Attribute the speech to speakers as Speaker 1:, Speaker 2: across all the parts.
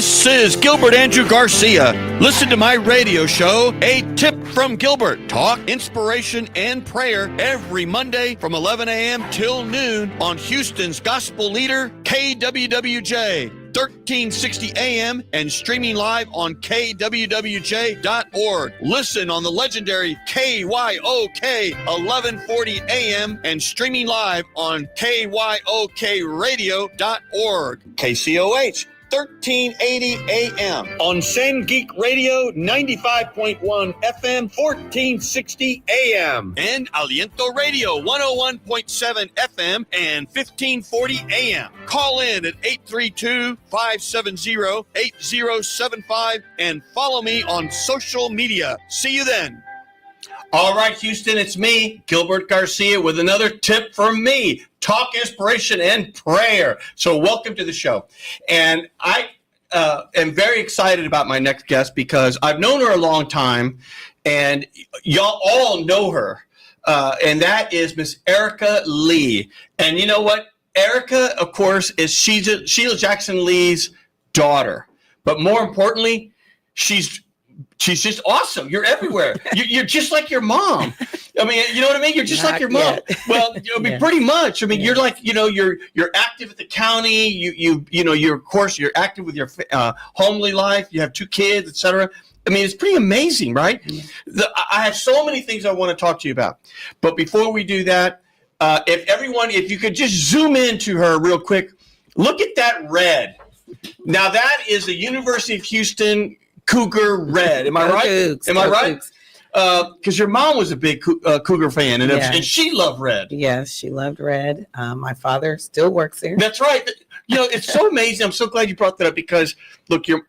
Speaker 1: This is Gilbert Andrew Garcia. Listen to my radio show, A Tip from Gilbert. Talk, inspiration, and prayer every Monday from 11 a.m. till noon on Houston's gospel leader, KWWJ, 1360 AM, and streaming live on kwwj.org. Listen on the legendary KYOK 1140 AM and streaming live on kyokradio.org. KCOH 1380 AM on San Geek Radio 95.1 FM 1460 AM and Aliento Radio 101.7 FM and 1540 AM. Call in at 832-570-8075 and follow me on social media. See you then. All right, Houston, it's me, Gilbert Garcia, with another tip from me. Talk, inspiration, and prayer. So welcome to the show. And I am very excited about my next guest because I've known her a long time, and y'all all know her. And that is Miss Erica Lee. And you know what? Erica, of course, is Sheila Jackson Lee's daughter. But more importantly, she's just awesome. You're everywhere. You're just like your mom. I mean, you know what I mean? You're just like your mom. Well, I mean, pretty much. I mean, you're like, you're active at the county. You're of course, you're active with your homely life. You have 2 kids, etc. I mean, it's pretty amazing, right? I have so many things I want to talk to you about. But before we do that, if you could just zoom into her real quick, look at that red. Now, that is the University of Houston Cougar red. Am I right?
Speaker 2: Cougs,
Speaker 1: Am I right? Because your mom was a big Cougar fan, and she loved red.
Speaker 2: Yes, she loved red. My father still works there.
Speaker 1: That's right. You know, it's so amazing. I'm so glad you brought that up because, look, your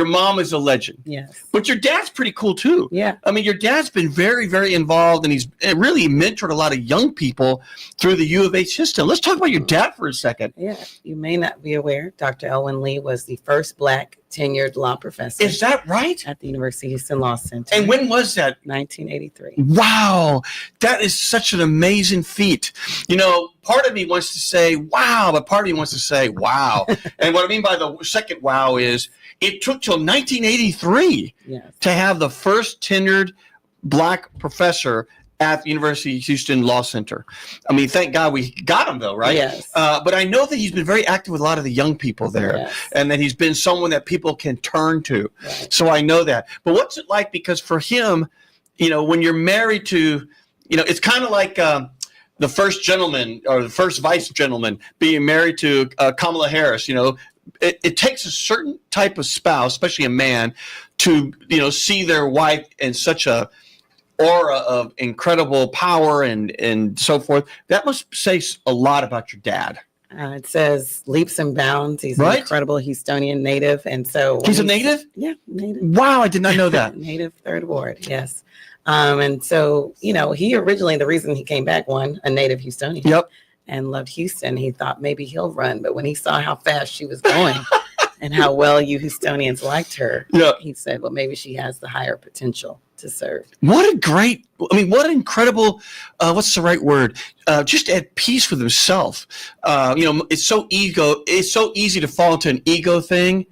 Speaker 1: mom is a legend.
Speaker 2: Yes.
Speaker 1: But your dad's pretty cool, too.
Speaker 2: Yeah.
Speaker 1: I mean, your dad's been very, very involved, and he's really mentored a lot of young people through the U of H system. Let's talk about your dad for a second.
Speaker 2: Yeah. You may not be aware, Dr. Elwin Lee was the first Black tenured law professor.
Speaker 1: Is that right?
Speaker 2: At the University of Houston Law Center.
Speaker 1: And when was that?
Speaker 2: 1983.
Speaker 1: Wow. That is such an amazing feat. You know, part of me wants to say, wow, but part of me wants to say, wow. And what I mean by the second wow is it took till 1983 to have the first tenured Black professor at the University of Houston Law Center. I mean, thank God we got him, though, right?
Speaker 2: Yes.
Speaker 1: But I know that he's been very active with a lot of the young people there, and that he's been someone that people can turn to.
Speaker 2: Right.
Speaker 1: So I know that. But what's it like? Because for him, you know, when you're married to, you know, it's kind of like the first gentleman or the first vice gentleman being married to Kamala Harris. You know, it takes a certain type of spouse, especially a man, to, you know, see their wife in such a aura of incredible power and so forth. That must say a lot about your dad.
Speaker 2: It says leaps and bounds. He's an incredible Houstonian native. And so
Speaker 1: he's a native?
Speaker 2: Yeah, native.
Speaker 1: Wow, I did not know that.
Speaker 2: Native Third Ward, yes. And so, you know, he originally, the reason he came back, a native Houstonian.
Speaker 1: Yep.
Speaker 2: And loved Houston. He thought maybe he'll run. But when he saw how fast she was going and how well you Houstonians liked her, he said, well, maybe she has the higher potential to serve. What
Speaker 1: an incredible, what's the right word? Just at peace with himself. You know, it's so easy to fall into an ego thing,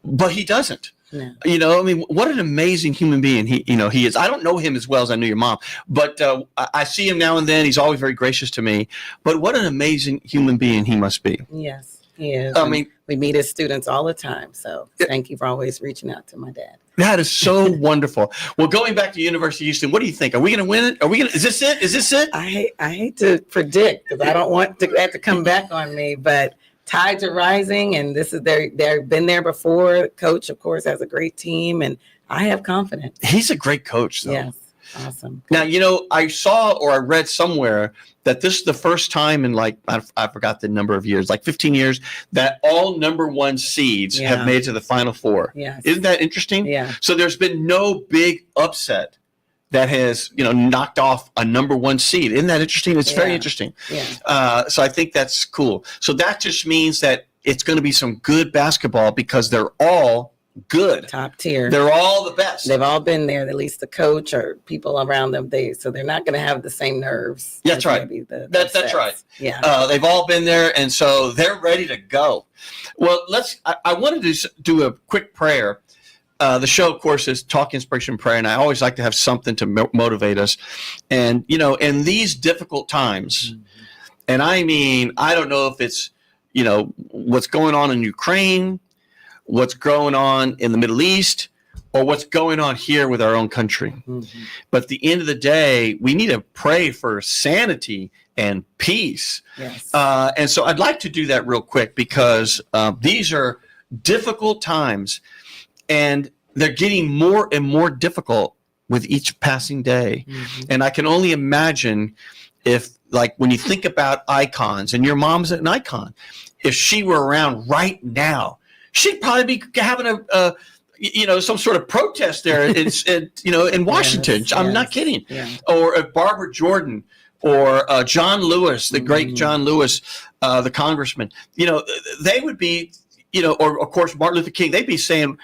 Speaker 1: but he doesn't.
Speaker 2: No.
Speaker 1: You know, I mean, what an amazing human being he is. I don't know him as well as I knew your mom, but I see him now and then. He's always very gracious to me. But what an amazing human being he must be.
Speaker 2: Yes, he is.
Speaker 1: I mean,
Speaker 2: we meet his students all the time. So thank you for always reaching out to my dad.
Speaker 1: That is so wonderful. Well, going back to University of Houston, what do you think? Are we going to win it? Is this it? Is this it?
Speaker 2: I hate to predict because I don't want that to come back on me, but tides are rising, and this is they've been there before. Coach, of course, has a great team, and I have confidence.
Speaker 1: He's a great coach, though.
Speaker 2: Yes, awesome.
Speaker 1: Now, you know, I saw or I read somewhere that this is the first time in I forgot the number of years, like 15 years, that all number 1 seeds have made it to the Final Four.
Speaker 2: Yes.
Speaker 1: Isn't that interesting?
Speaker 2: Yeah.
Speaker 1: So there's been no big upset that has, you know, knocked off a number 1 seed. Isn't that interesting? It's very interesting.
Speaker 2: Yeah.
Speaker 1: So I think that's cool. So that just means that it's going to be some good basketball because they're all good.
Speaker 2: Top tier.
Speaker 1: They're all the best.
Speaker 2: They've all been there, at least the coach or people around them. So they're not going to have the same nerves.
Speaker 1: That's right. That's right. Yeah. They've all been there, and so they're ready to go. Well, I wanted to do a quick prayer. The show, of course, is Talk Inspiration Prayer, and I always like to have something to motivate us. And, in these difficult times, and I mean, I don't know if it's, what's going on in Ukraine, what's going on in the Middle East, or what's going on here with our own country. Mm-hmm. But at the end of the day, we need to pray for sanity and peace.
Speaker 2: Yes.
Speaker 1: And so I'd like to do that real quick because these are difficult times, and they're getting more and more difficult with each passing day. Mm-hmm. And I can only imagine if, like, when you think about icons, and your mom's an icon, if she were around right now, she'd probably be having some sort of protest there in Washington. Yes, I'm not kidding. Yeah. Or if Barbara Jordan or John Lewis, the great John Lewis, the congressman, they would be, or of course Martin Luther King, they'd be saying,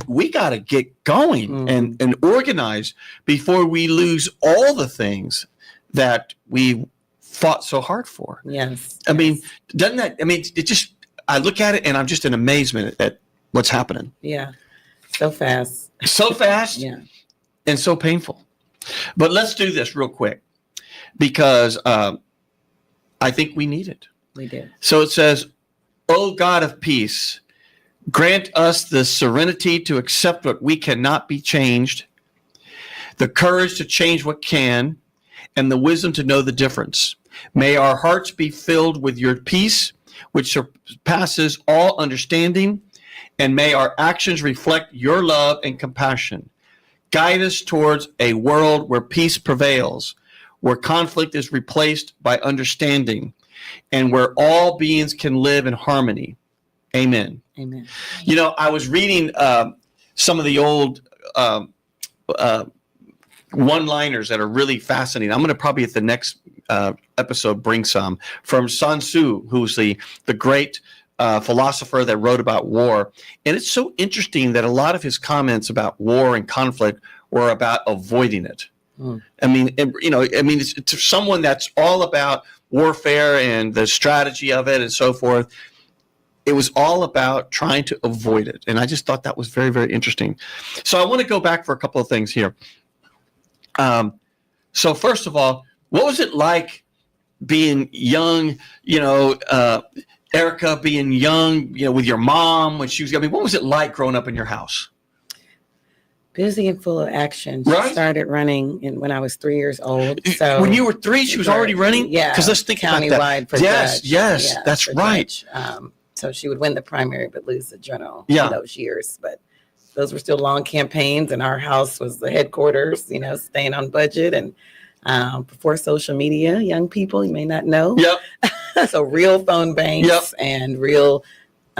Speaker 1: we got to get going and organize before we lose all the things that we fought so hard for.
Speaker 2: Yes.
Speaker 1: I mean, I look at it and I'm just in amazement at what's happening.
Speaker 2: Yeah. So fast.
Speaker 1: So fast.
Speaker 2: Yeah.
Speaker 1: And so painful. But let's do this real quick because I think we need it.
Speaker 2: We do.
Speaker 1: So it says, "O God of peace, grant us the serenity to accept what we cannot be changed, the courage to change what can, and the wisdom to know the difference. May our hearts be filled with your peace, which surpasses all understanding, and may our actions reflect your love and compassion. Guide us towards a world where peace prevails, where conflict is replaced by understanding, and where all beings can live in harmony. Amen."
Speaker 2: Amen.
Speaker 1: I was reading some of the old one-liners that are really fascinating. I'm going to probably at the next episode bring some from Sun Tzu, who's the great philosopher that wrote about war. And it's so interesting that a lot of his comments about war and conflict were about avoiding it. I mean, it's someone that's all about warfare and the strategy of it and so forth. It was all about trying to avoid it. And I just thought that was very, very interesting. So I want to go back for a couple of things here. So first of all, what was it like being young, Erica being young, with your mom when she was, what was it like growing up in your house?
Speaker 2: Busy and full of action.
Speaker 1: Right?
Speaker 2: She started running when I was 3 years old. So
Speaker 1: when you were 3, she was already running?
Speaker 2: Yeah.
Speaker 1: Because let's think about
Speaker 2: countywide for
Speaker 1: Yes,
Speaker 2: judge.
Speaker 1: yes,
Speaker 2: Yeah,
Speaker 1: that's right.
Speaker 2: Judge. So she would win the primary but lose the general
Speaker 1: in
Speaker 2: those years. But those were still long campaigns, and our house was the headquarters, staying on budget. And before social media, young people, you may not know.
Speaker 1: Yep.
Speaker 2: So real phone banks
Speaker 1: Yep.
Speaker 2: and real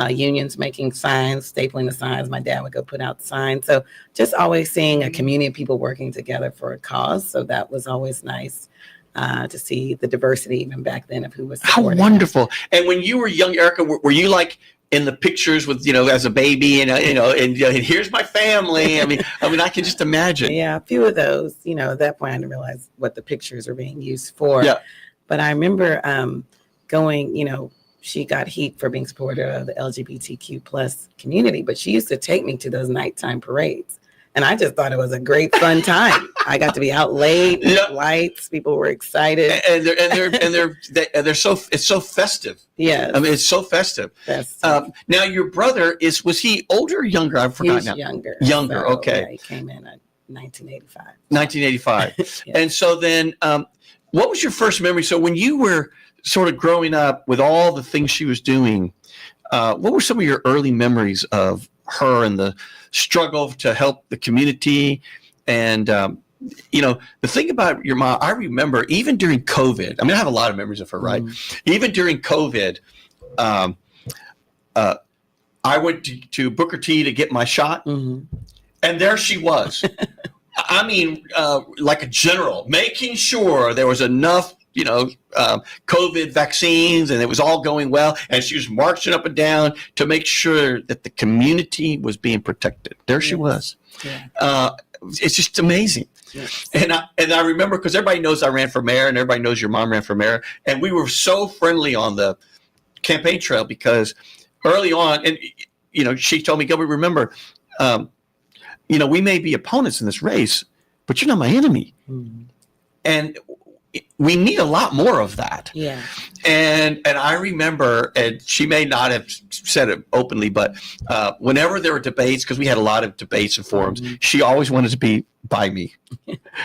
Speaker 2: unions making signs, stapling the signs. My dad would go put out the signs. So just always seeing a community of people working together for a cause. So that was always nice to see the diversity even back then of who was supporting.
Speaker 1: How wonderful. And when you were young, Erica, were you like in the pictures with, as a baby and here's my family? I mean, I can just imagine.
Speaker 2: Yeah, a few of those, at that point I didn't realize what the pictures were being used for.
Speaker 1: Yeah.
Speaker 2: But I remember going, she got heat for being supportive of the LGBTQ plus community, but she used to take me to those nighttime parades. And I just thought it was a great fun time. I got to be out late, lights, people were excited.
Speaker 1: And they're so festive.
Speaker 2: Yeah.
Speaker 1: I mean, it's so festive. Now your brother was he older or younger? I've forgotten now.
Speaker 2: Younger.
Speaker 1: Younger,
Speaker 2: so,
Speaker 1: okay.
Speaker 2: Yeah, he came in at 1985.
Speaker 1: 1985.
Speaker 2: Yeah.
Speaker 1: And so then what was your first memory? So when you were sort of growing up with all the things she was doing, what were some of your early memories of her and the struggle to help the community? And, the thing about your mom, I remember even during COVID, I have a lot of memories of her, right? Even during COVID, I went to Booker T to get my shot, and there she was. Like a general, making sure there was enough COVID vaccines, and it was all going well. And she was marching up and down to make sure that the community was being protected. There she was. Yeah. It's just amazing. Yes. And I remember, because everybody knows I ran for mayor, and everybody knows your mom ran for mayor, and we were so friendly on the campaign trail, because early on, and she told me, Gilbert, remember, we may be opponents in this race, but you're not my enemy. Mm-hmm. And we need a lot more of that. Yeah. And I remember, and she may not have said it openly, but whenever there were debates, because we had a lot of debates and forums, mm-hmm. she always wanted to be by me.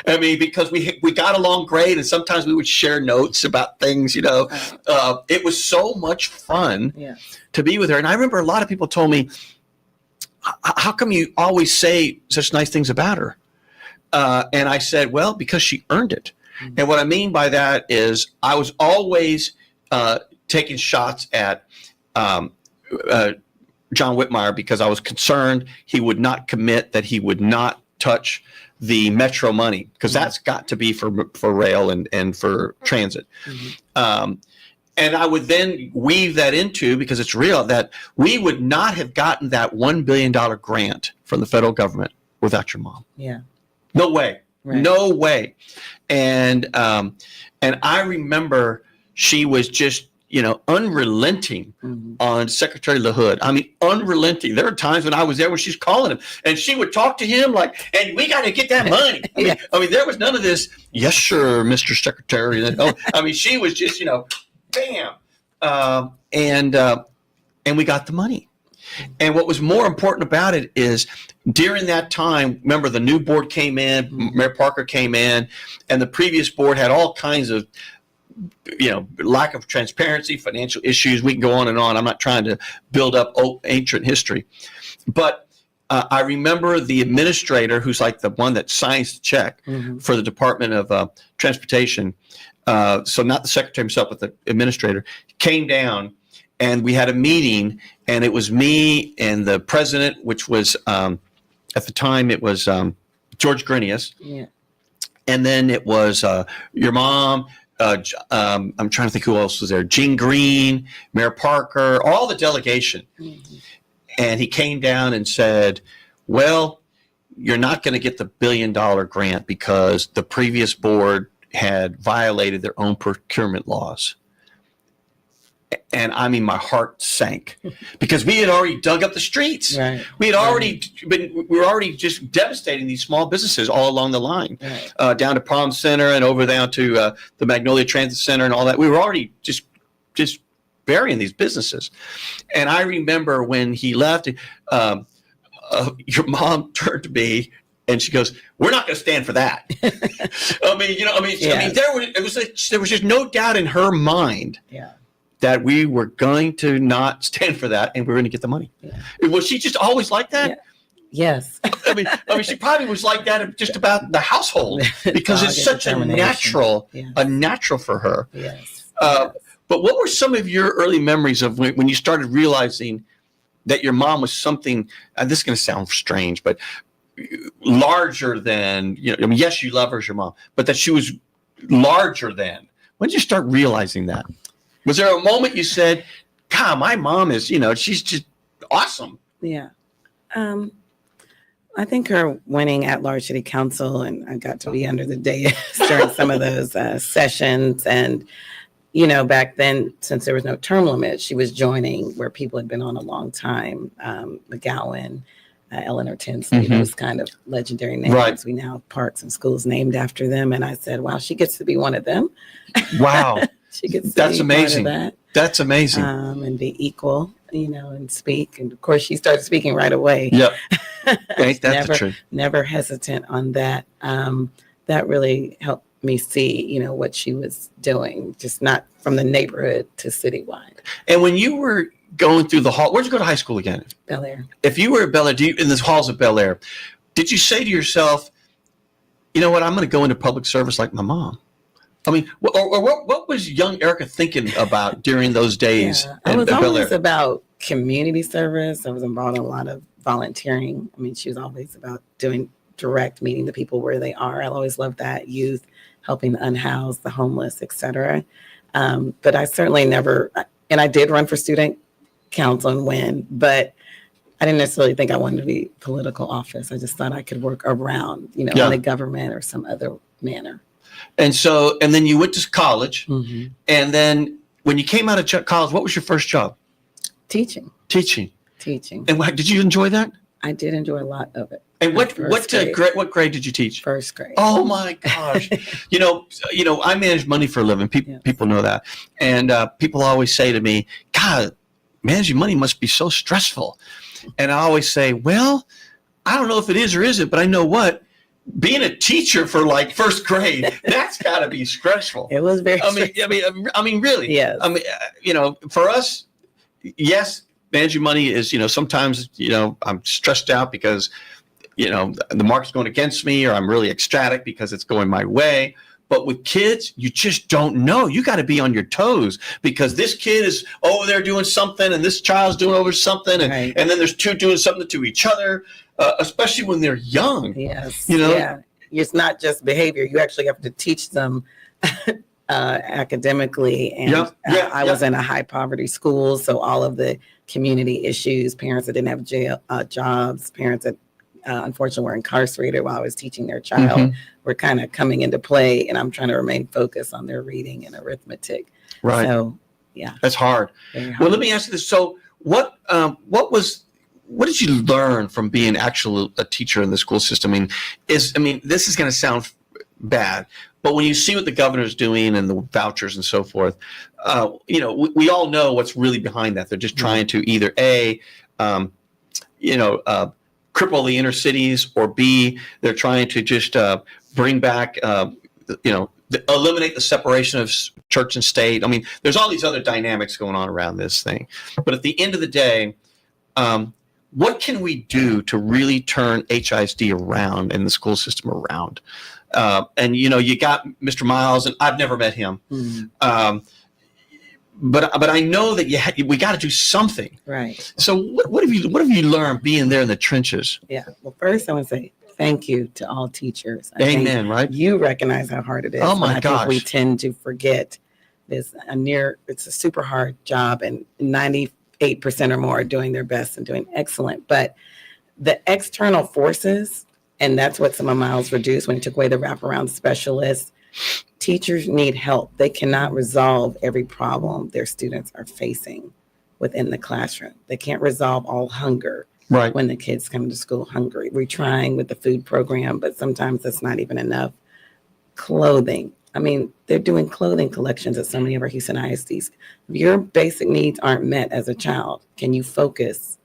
Speaker 1: I mean, because we got along great, and sometimes we would share notes about things. It was so much fun to be with her. And I remember a lot of people told me, "How come you always say such nice things about her?" And I said, "Well, because she earned it." Mm-hmm. And what I mean by that is I was always taking shots at John Whitmire, because I was concerned he would not commit, that he would not touch the metro money, because mm-hmm. that's got to be for rail and for transit. Mm-hmm. And I would then weave that into, because it's real, that we would not have gotten that $1 billion grant from the federal government without your mom. Yeah. No way. Right. No way. And I remember she was just, unrelenting mm-hmm. on Secretary LaHood. I mean, unrelenting. There were times when I was there when she's calling him, and she would talk to him like, "And we got to get that money." I mean, there was none of this, "Yes, sir, Mr. Secretary." She was just, bam. And we got the money. And what was more important about it is, during that time, remember, the new board came in, mm-hmm. Mayor Parker came in, and the previous board had all kinds of, lack of transparency, financial issues. We can go on and on. I'm not trying to build up ancient history. But I remember the administrator, who's like the one that signs the check mm-hmm. for the Department of Transportation, so not the secretary himself, but the administrator, came down, and we had a meeting, and it was me and the president, which was, at the time, it was George Grinius. Yeah. And then it was your mom. I'm trying to think who else was there. Gene Green, Mayor Parker, all the delegation. Mm-hmm. And he came down and said, "Well, you're not going to get the $1 billion grant because the previous board had violated their own procurement laws." And I mean, my heart sank, because we had already dug up the streets. Right. We were already just devastating these small businesses all along the line, right. Down to Palm Center and over down to the Magnolia Transit Center and all that. We were already just burying these businesses. And I remember when he left, your mom turned to me and she goes, "We're not going to stand for that." There was just no doubt in her mind. Yeah. That we were going to not stand for that, and we were going to get the money. Yeah. Was she just always like that? Yeah.
Speaker 2: Yes.
Speaker 1: I mean, she probably was like that just about the household, because it's such a natural for her. Yes. But what were some of your early memories of when you started realizing that your mom was something, and this is going to sound strange, but larger than, yes, you love her as your mom, but that she was larger than? When did you start realizing that? Was there a moment you said, "God, my mom is, she's just awesome"?
Speaker 2: Yeah. I think her winning at large city council, and I got to be under the dais during some of those sessions. And, back then, since there was no term limit, she was joining where people had been on a long time. McGowan, Eleanor Tinsley, mm-hmm. those kind of legendary names. Right. We now have parks and schools named after them. And I said, wow, she gets to be one of them.
Speaker 1: Wow.
Speaker 2: She gets
Speaker 1: That's amazing. That's amazing.
Speaker 2: And be equal, and speak. And of course, she started speaking right away.
Speaker 1: Yep. Ain't that the truth?
Speaker 2: Never hesitant on that. That really helped me see, what she was doing, just not from the neighborhood to citywide.
Speaker 1: And when you were going through the hall, where'd you go to high school again?
Speaker 2: Bel Air.
Speaker 1: If you were at Bel Air, in the halls of Bel Air, did you say to yourself, "You know what? I'm going to go into public service like my mom"? I mean, what was young Erica thinking about during those days?
Speaker 2: Yeah, I was always about community service. I was involved in a lot of volunteering. I mean, she was always about doing direct, meeting the people where they are. I always loved that. Youth. helping the unhoused, the homeless, etc. But I certainly never, and I did run for student council and win, but I didn't necessarily think I wanted to be political office. I just thought I could work around, in the government or some other manner.
Speaker 1: And then you went to college, and then when you came out of college, what was your first job?
Speaker 2: Teaching.
Speaker 1: And did you enjoy that?
Speaker 2: I did enjoy a lot of it.
Speaker 1: And what grade did you teach?
Speaker 2: First grade.
Speaker 1: Oh my gosh! I manage money for a living. People know that, and people always say to me, "God, managing money must be so stressful." And I always say, "Well, I don't know if it is or isn't, but I know what." Being a teacher for like first grade, that's got to be stressful.
Speaker 2: It was very.
Speaker 1: I mean, really.
Speaker 2: Yes.
Speaker 1: For us, yes, managing money is. Sometimes I'm stressed out because the market's going against me, or I'm really ecstatic because it's going my way. But with kids, you just don't know. You got to be on your toes because this kid is over there doing something, and this child's doing over something, and then there's two doing something to each other. Especially when they're young.
Speaker 2: Yes. Yeah. It's not just behavior. You actually have to teach them academically. And I was in a high poverty school. So all of the community issues, parents that didn't have jobs, parents that unfortunately were incarcerated while I was teaching their child were kind of coming into play. And I'm trying to remain focused on their reading and arithmetic.
Speaker 1: Right.
Speaker 2: So, yeah.
Speaker 1: That's hard. Well, let me ask you this. So what did you learn from being a teacher in the school system? This is going to sound bad, but when you see what the governor's doing and the vouchers and so forth, we all know what's really behind that. They're just trying to either cripple the inner cities, or B, they're trying to just bring back, eliminate the separation of church and state. There's all these other dynamics going on around this thing. But at the end of the day, what can we do to really turn HISD around and the school system around? You got Mr. Miles, and I've never met him. But I know that we got to do something.
Speaker 2: Right.
Speaker 1: So what have you learned being there in the trenches?
Speaker 2: Yeah. Well, first I want to say thank you to all teachers.
Speaker 1: Amen. Right.
Speaker 2: You recognize how hard it is.
Speaker 1: Oh my gosh.
Speaker 2: I think we tend to forget it's a super hard job, and 98% or more are doing their best and doing excellent. But the external forces, and that's what some of Miles reduced when he took away the wraparound specialists. Teachers need help. They cannot resolve every problem their students are facing within the classroom. They can't resolve all hunger when the kids come to school hungry. We're trying with the food program, but sometimes that's not even enough. Clothing. They're doing clothing collections at so many of our Houston ISDs. If your basic needs aren't met as a child, can you focus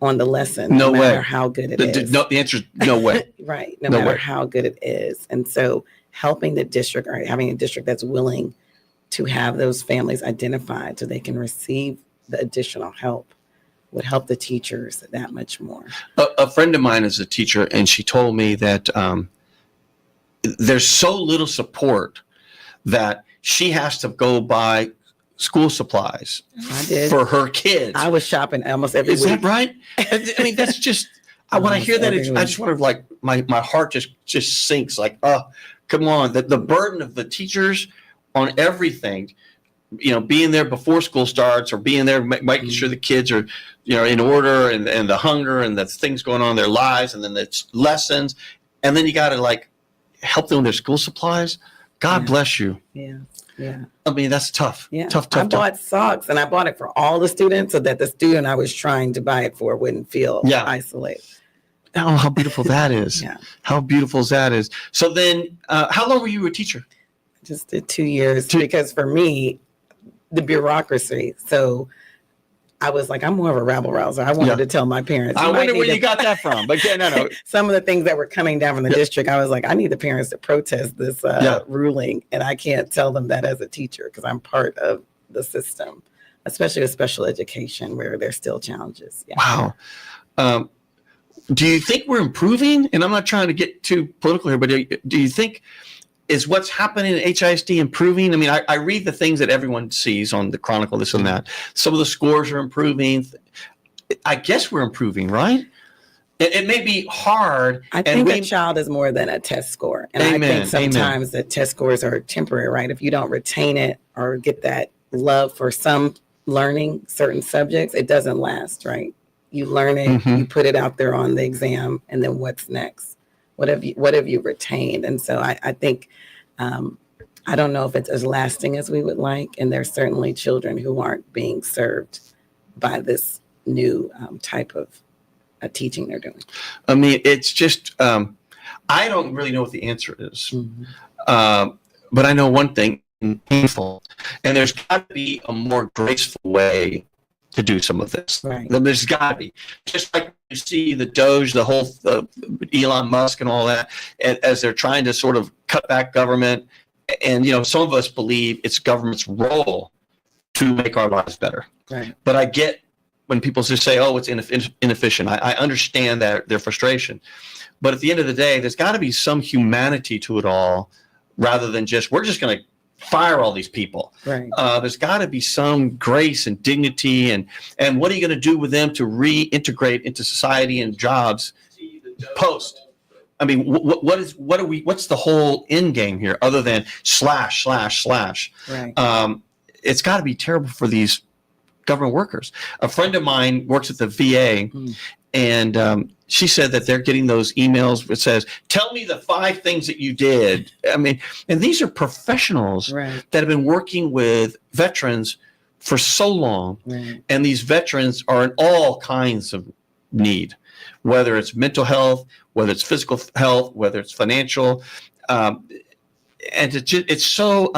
Speaker 2: on the lesson?
Speaker 1: No way.
Speaker 2: Matter how good it is.
Speaker 1: No, the answer is no way.
Speaker 2: Right. No matter how good it is. And so helping the district, or having a district that's willing to have those families identified so they can receive the additional help would help the teachers that much more.
Speaker 1: A friend of mine is a teacher, and she told me that there's so little support that she has to go buy school supplies for her kids.
Speaker 2: I was shopping almost every week.
Speaker 1: Is that right? That's just, when I hear that, I just wonder, like, my heart just sinks, like, oh, come on. The burden of the teachers on everything, being there before school starts, or being there, making sure the kids are, in order, and the hunger, and the things going on in their lives, and then it's lessons. And then you got to, help them with their school supplies. God bless you.
Speaker 2: Yeah. Yeah.
Speaker 1: That's tough.
Speaker 2: Yeah.
Speaker 1: Tough.
Speaker 2: I bought socks, and I bought it for all the students so that the student I was trying to buy it for wouldn't feel isolated.
Speaker 1: Oh, how beautiful that is.
Speaker 2: Yeah.
Speaker 1: How beautiful that is. So then, how long were you a teacher?
Speaker 2: Just did 2 years because for me, the bureaucracy. So I was like, I'm more of a rabble rouser. I wanted to tell my parents.
Speaker 1: I wonder where you got that from. But no.
Speaker 2: Some of the things that were coming down from the district, I was like, I need the parents to protest this ruling. And I can't tell them that as a teacher because I'm part of the system, especially with special education where there's still challenges. Yeah.
Speaker 1: Wow. Do you think we're improving? And I'm not trying to get too political here, but do you think is what's happening in HISD improving? I read the things that everyone sees on the Chronicle, this and that. Some of the scores are improving. I guess we're improving, right? It may be hard.
Speaker 2: I think a child is more than a test score. And I think sometimes the test scores are temporary, right? If you don't retain it or get that love for some learning certain subjects, it doesn't last, right? You learn it, you put it out there on the exam, and then what's next? What have you retained? And so I think, I don't know if it's as lasting as we would like. And there's certainly children who aren't being served by this new type of teaching they're doing.
Speaker 1: I mean, it's just, I don't really know what the answer is. But I know one thing, painful. And there's got to be a more graceful way to do some of this.
Speaker 2: Right.
Speaker 1: There's got to be. Just like you see the Doge, the whole Elon Musk and all that, as they're trying to sort of cut back government. And, some of us believe it's government's role to make our lives better.
Speaker 2: Right.
Speaker 1: But I get when people just say, oh, it's inefficient. I understand their frustration. But at the end of the day, there's got to be some humanity to it all rather than we're just going to fire all these people.
Speaker 2: Right.
Speaker 1: There's got to be some grace and dignity. And what are you going to do with them to reintegrate into society and jobs post? I mean, what's the whole end game here other than slash?
Speaker 2: Right.
Speaker 1: It's got to be terrible for these government workers. A friend of mine works at the VA, and she said that they're getting those emails that says, tell me the 5 things that you did. I mean, and these are professionals
Speaker 2: right.
Speaker 1: that have been working with veterans for so long.
Speaker 2: Right.
Speaker 1: And these veterans are in all kinds of need, whether it's mental health, whether it's physical health, whether it's financial. And it's so,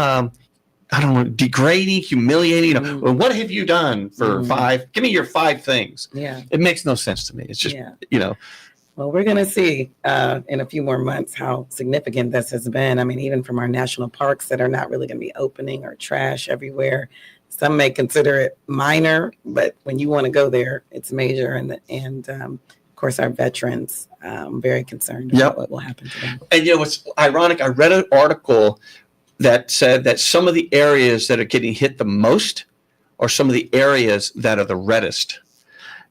Speaker 1: I don't know, degrading, humiliating. Well, what have you done for 5? Give me your 5 things.
Speaker 2: Yeah.
Speaker 1: It makes no sense to me. It's just,
Speaker 2: Well, we're going to see in a few more months how significant this has been. I mean, even from our national parks that are not really going to be opening, or trash everywhere. Some may consider it minor, but when you want to go there, it's major. And of course, our veterans, very concerned about what will happen to them.
Speaker 1: And what's ironic, I read an article that said that some of the areas that are getting hit the most are some of the areas that are the reddest.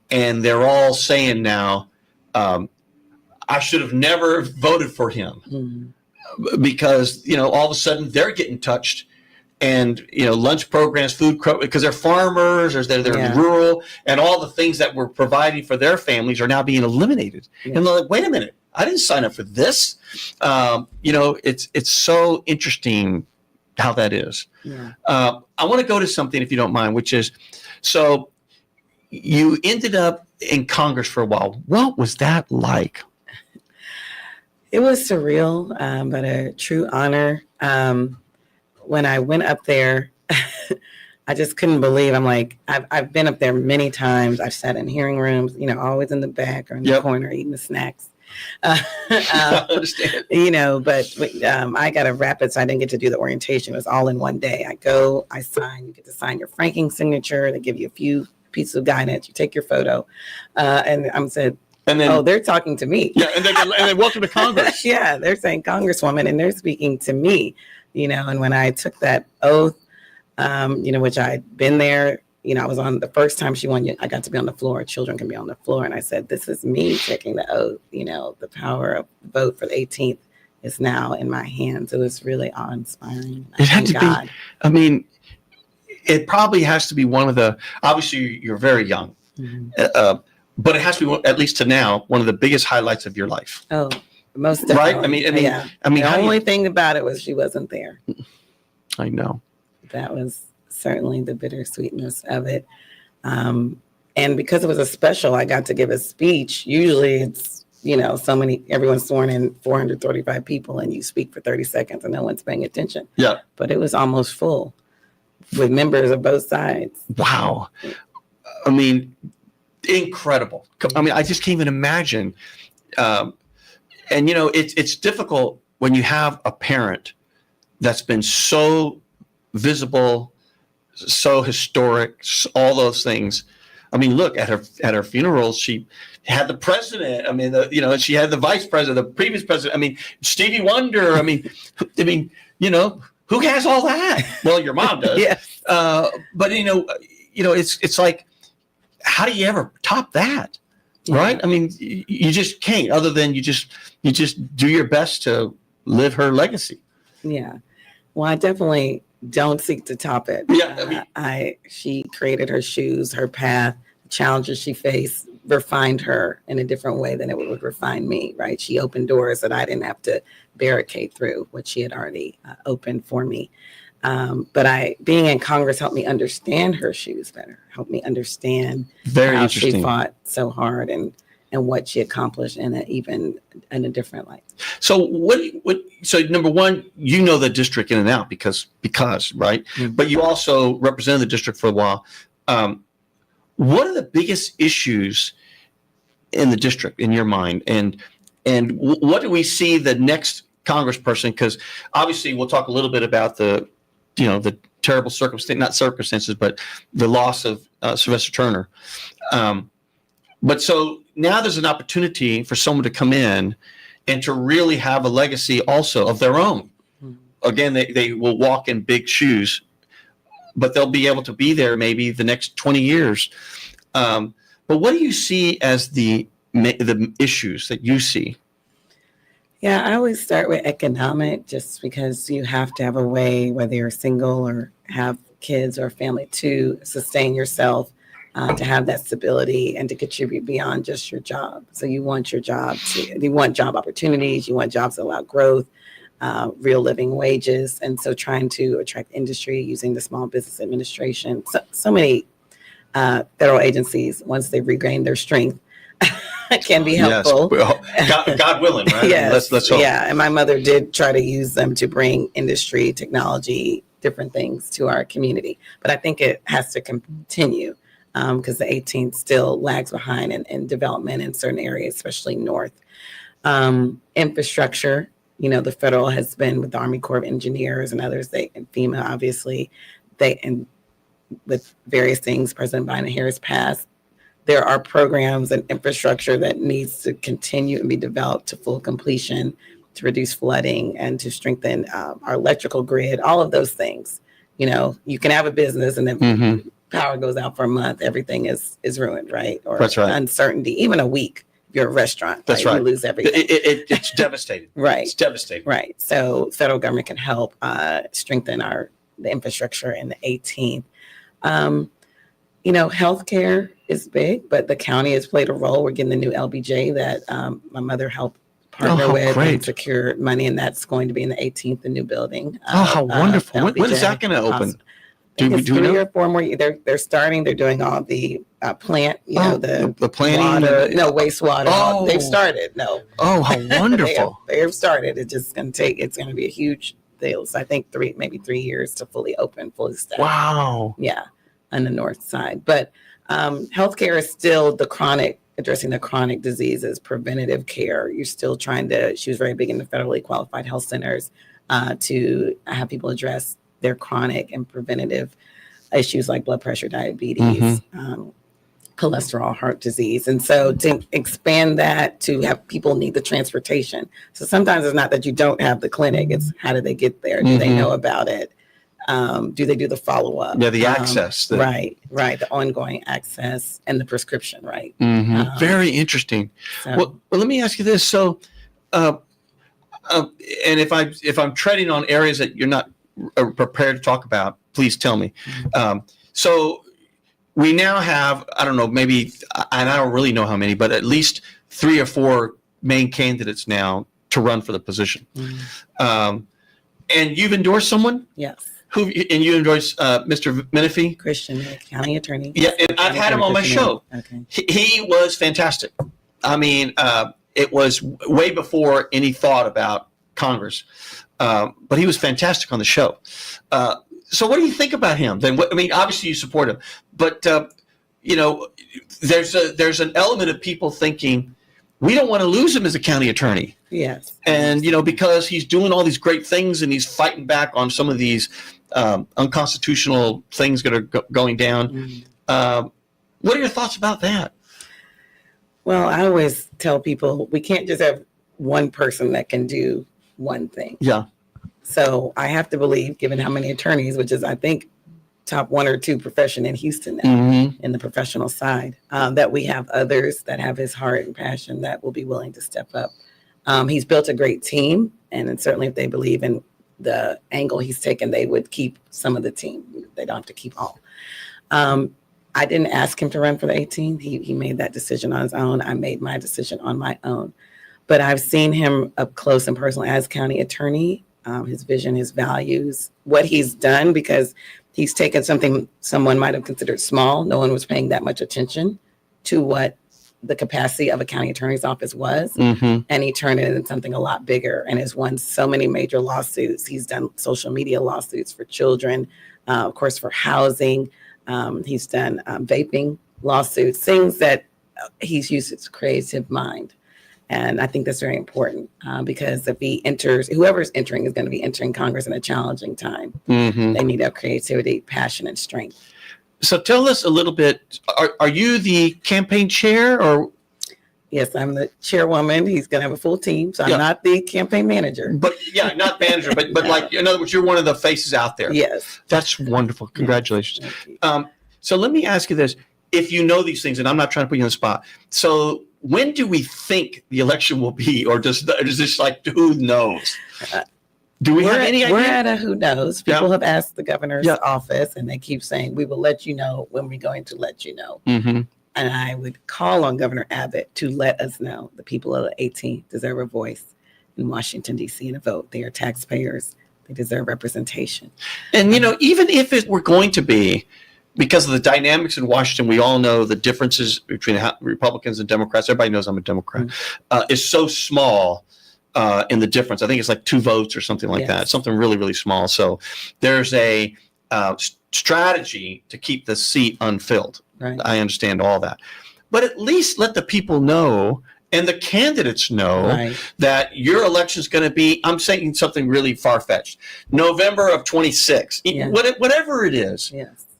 Speaker 1: And they're all saying now, I should have never voted for him because, all of a sudden they're getting touched. And, lunch programs, because they're farmers, or they're rural, and all the things that we're providing for their families are now being eliminated. Yeah. And they're like, wait a minute, I didn't sign up for this. It's so interesting how that is.
Speaker 2: Yeah.
Speaker 1: I want to go to something, if you don't mind, which is, so you ended up in Congress for a while. What was that like?
Speaker 2: It was surreal, but a true honor. When I went up there, I just couldn't believe. I'm like, I've been up there many times. I've sat in hearing rooms, always in the back or in the corner eating the snacks.
Speaker 1: I understand.
Speaker 2: But I got a rapid, so I didn't get to do the orientation. It was all in one day. I go, I sign. You get to sign your franking signature. They give you a few pieces of guidance. You take your photo, and I'm said. And then, they're talking to me.
Speaker 1: Yeah, and then welcome to Congress.
Speaker 2: Yeah, they're saying Congresswoman, and they're speaking to me. And when I took that oath, which I'd been there, I was on the first time she won, I got to be on the floor. Children can be on the floor. And I said, this is me taking the oath. The power of vote for the 18th is now in my hands. It was really awe-inspiring.
Speaker 1: It had to be, I mean, it probably has to be one of the, obviously you're very young, but it has to be, at least to now, one of the biggest highlights of your life.
Speaker 2: Oh, most definitely.
Speaker 1: Right? I mean,
Speaker 2: the only thing about it was she wasn't there.
Speaker 1: I know. That
Speaker 2: was certainly the bittersweetness of it. And because it was a special, I got to give a speech. Usually it's, everyone's sworn in 435 people and you speak for 30 seconds and no one's paying attention.
Speaker 1: Yeah.
Speaker 2: But it was almost full with members of both sides.
Speaker 1: Wow. I mean, incredible. I mean, I just can't even imagine. And, it's difficult when you have a parent that's been so visible, so historic, all those things. I mean, look at her funeral. She had the president. I mean, she had the vice president, the previous president. I mean, Stevie Wonder. I mean, who has all that? Well, your mom does.
Speaker 2: Yes.
Speaker 1: But it's like, how do you ever top that? right? I mean, you just can't, other than you just do your best to live her legacy.
Speaker 2: Yeah. Well, I definitely don't seek to top it.
Speaker 1: Yeah,
Speaker 2: she created her shoes, her path, the challenges she faced, refined her in a different way than it would refine me, right? She opened doors that I didn't have to barricade through, what she had already opened for me. But being in Congress helped me understand her shoes better, helped me understand how she fought so hard and what she accomplished even in a different light.
Speaker 1: So so number one, you know the district in and out because right? Mm-hmm. But you also represented the district for a while. What are the biggest issues in the district in your mind? And what do we see the next congressperson? Because obviously we'll talk a little bit about the terrible circumstances, but the loss of Sylvester Turner. But so now there's an opportunity for someone to come in and to really have a legacy also of their own. Again, they will walk in big shoes, but they'll be able to be there maybe the next 20 years. But what do you see as the issues that you see?
Speaker 2: Yeah, I always start with economic, just because you have to have a way, whether you're single or have kids or family, to sustain yourself, to have that stability and to contribute beyond just your job. So you want your job you want job opportunities, you want jobs that allow growth, real living wages. And so trying to attract industry using the Small Business Administration, so many federal agencies, once they've regained their strength, can be helpful.
Speaker 1: Yes. God willing, right?
Speaker 2: Yes.
Speaker 1: Let's hope.
Speaker 2: Yeah. And my mother did try to use them to bring industry, technology, different things to our community. But I think it has to continue because the 18th still lags behind in development in certain areas, especially north. Infrastructure, the federal has been with the Army Corps of Engineers and others, and FEMA, obviously, and with various things President Biden Harris passed. There are programs and infrastructure that needs to continue and be developed to full completion to reduce flooding and to strengthen our electrical grid, all of those things. You can have a business and then power goes out for a month, everything is ruined, right? Or
Speaker 1: that's right.
Speaker 2: Uncertainty, even a week, if you're a restaurant,
Speaker 1: that's right.
Speaker 2: You lose everything.
Speaker 1: It's devastating.
Speaker 2: Right.
Speaker 1: It's devastating.
Speaker 2: Right. So federal government can help strengthen the infrastructure in the 18th. Healthcare is big, but the county has played a role. We're getting the new LBJ that my mother helped partner with and secure money, and that's going to be in the 18th, the new building.
Speaker 1: How wonderful. When is that going to open?
Speaker 2: Do 3 or 4 more years. They're starting. They're doing all the plant,
Speaker 1: the planning,
Speaker 2: water, wastewater. They've started. No.
Speaker 1: Oh, how wonderful.
Speaker 2: they have started. It's just going to it's going to be a huge deal. So I think maybe 3 years to fully open, fully staffed.
Speaker 1: Wow.
Speaker 2: Yeah. On the north side. But healthcare is still addressing the chronic diseases, preventative care. You're still she was very big in the federally qualified health centers to have people address their chronic and preventative issues like blood pressure, diabetes, cholesterol, heart disease. And so to expand that, to have people need the transportation. So sometimes it's not that you don't have the clinic, it's how do they get there? Do they know about it? Do they do the follow-up?
Speaker 1: Yeah, the access.
Speaker 2: Right. The ongoing access and the prescription, right?
Speaker 1: Very interesting. So, well, let me ask you this. So, and if I'm treading on areas that you're not prepared to talk about, please tell me. So we now have, I don't know, maybe, and I don't really know how many, but at least 3 or 4 main candidates now to run for the position. And you've endorsed someone?
Speaker 2: Yes.
Speaker 1: And you endorsed Mr. Menifee?
Speaker 2: Christian, county attorney.
Speaker 1: Yeah, and I've had him on my show.
Speaker 2: Okay.
Speaker 1: He was fantastic. I mean, it was way before any thought about Congress, but he was fantastic on the show. So what do you think about him? Then, obviously you support him, but there's an element of people thinking we don't want to lose him as a county attorney.
Speaker 2: Yes.
Speaker 1: And because he's doing all these great things and he's fighting back on some of these unconstitutional things that are going down. What are your thoughts about that?
Speaker 2: Well, I always tell people we can't just have one person that can do one thing.
Speaker 1: Yeah.
Speaker 2: So I have to believe, given how many attorneys, which is I think top 1 or 2 profession in Houston now, in the professional side, that we have others that have his heart and passion that will be willing to step up. He's built a great team, and certainly if they believe in the angle he's taken, they would keep some of the team. They don't have to keep all. I didn't ask him to run for the 18th. He made that decision on his own. I made my decision on my own. But I've seen him up close and personal as county attorney, his vision, his values, what he's done, because he's taken something someone might have considered small. No one was paying that much attention to what the capacity of a county attorney's office was. And he turned it into something a lot bigger and has won so many major lawsuits. He's done social media lawsuits for children, of course, for housing. He's done vaping lawsuits, things that he's used his creative mind. And I think that's very important because if he enters, whoever's entering is going to be entering Congress in a challenging time. They need a creativity, passion, and strength.
Speaker 1: So tell us a little bit, are you the campaign chair or?
Speaker 2: Yes, I'm the chairwoman. He's going to have a full team. So I'm not the campaign manager.
Speaker 1: But not manager, but like, in other words, you're one of the faces out there.
Speaker 2: Yes.
Speaker 1: That's wonderful. Congratulations. So let me ask you this. If you know these things, and I'm not trying to put you on the spot. So when do we think the election will be? Or is this like, who knows? Do we have any idea?
Speaker 2: We're at a who knows. People have asked the governor's office, and they keep saying, we will let you know when we're going to let you know. And I would call on Governor Abbott to let us know. The people of the 18th deserve a voice in Washington, D.C. and a vote. They are taxpayers. They deserve representation.
Speaker 1: And, even if it were going to be, because of the dynamics in Washington, we all know the differences between Republicans and Democrats. Everybody knows I'm a Democrat. Is so small in the difference. I think it's like 2 votes or something like that. Something really, really small. So there's a strategy to keep the seat unfilled. Right. I understand all that. But at least let the people know and the candidates know that your election is going to be, I'm saying something really far-fetched, November of 26, whatever it is.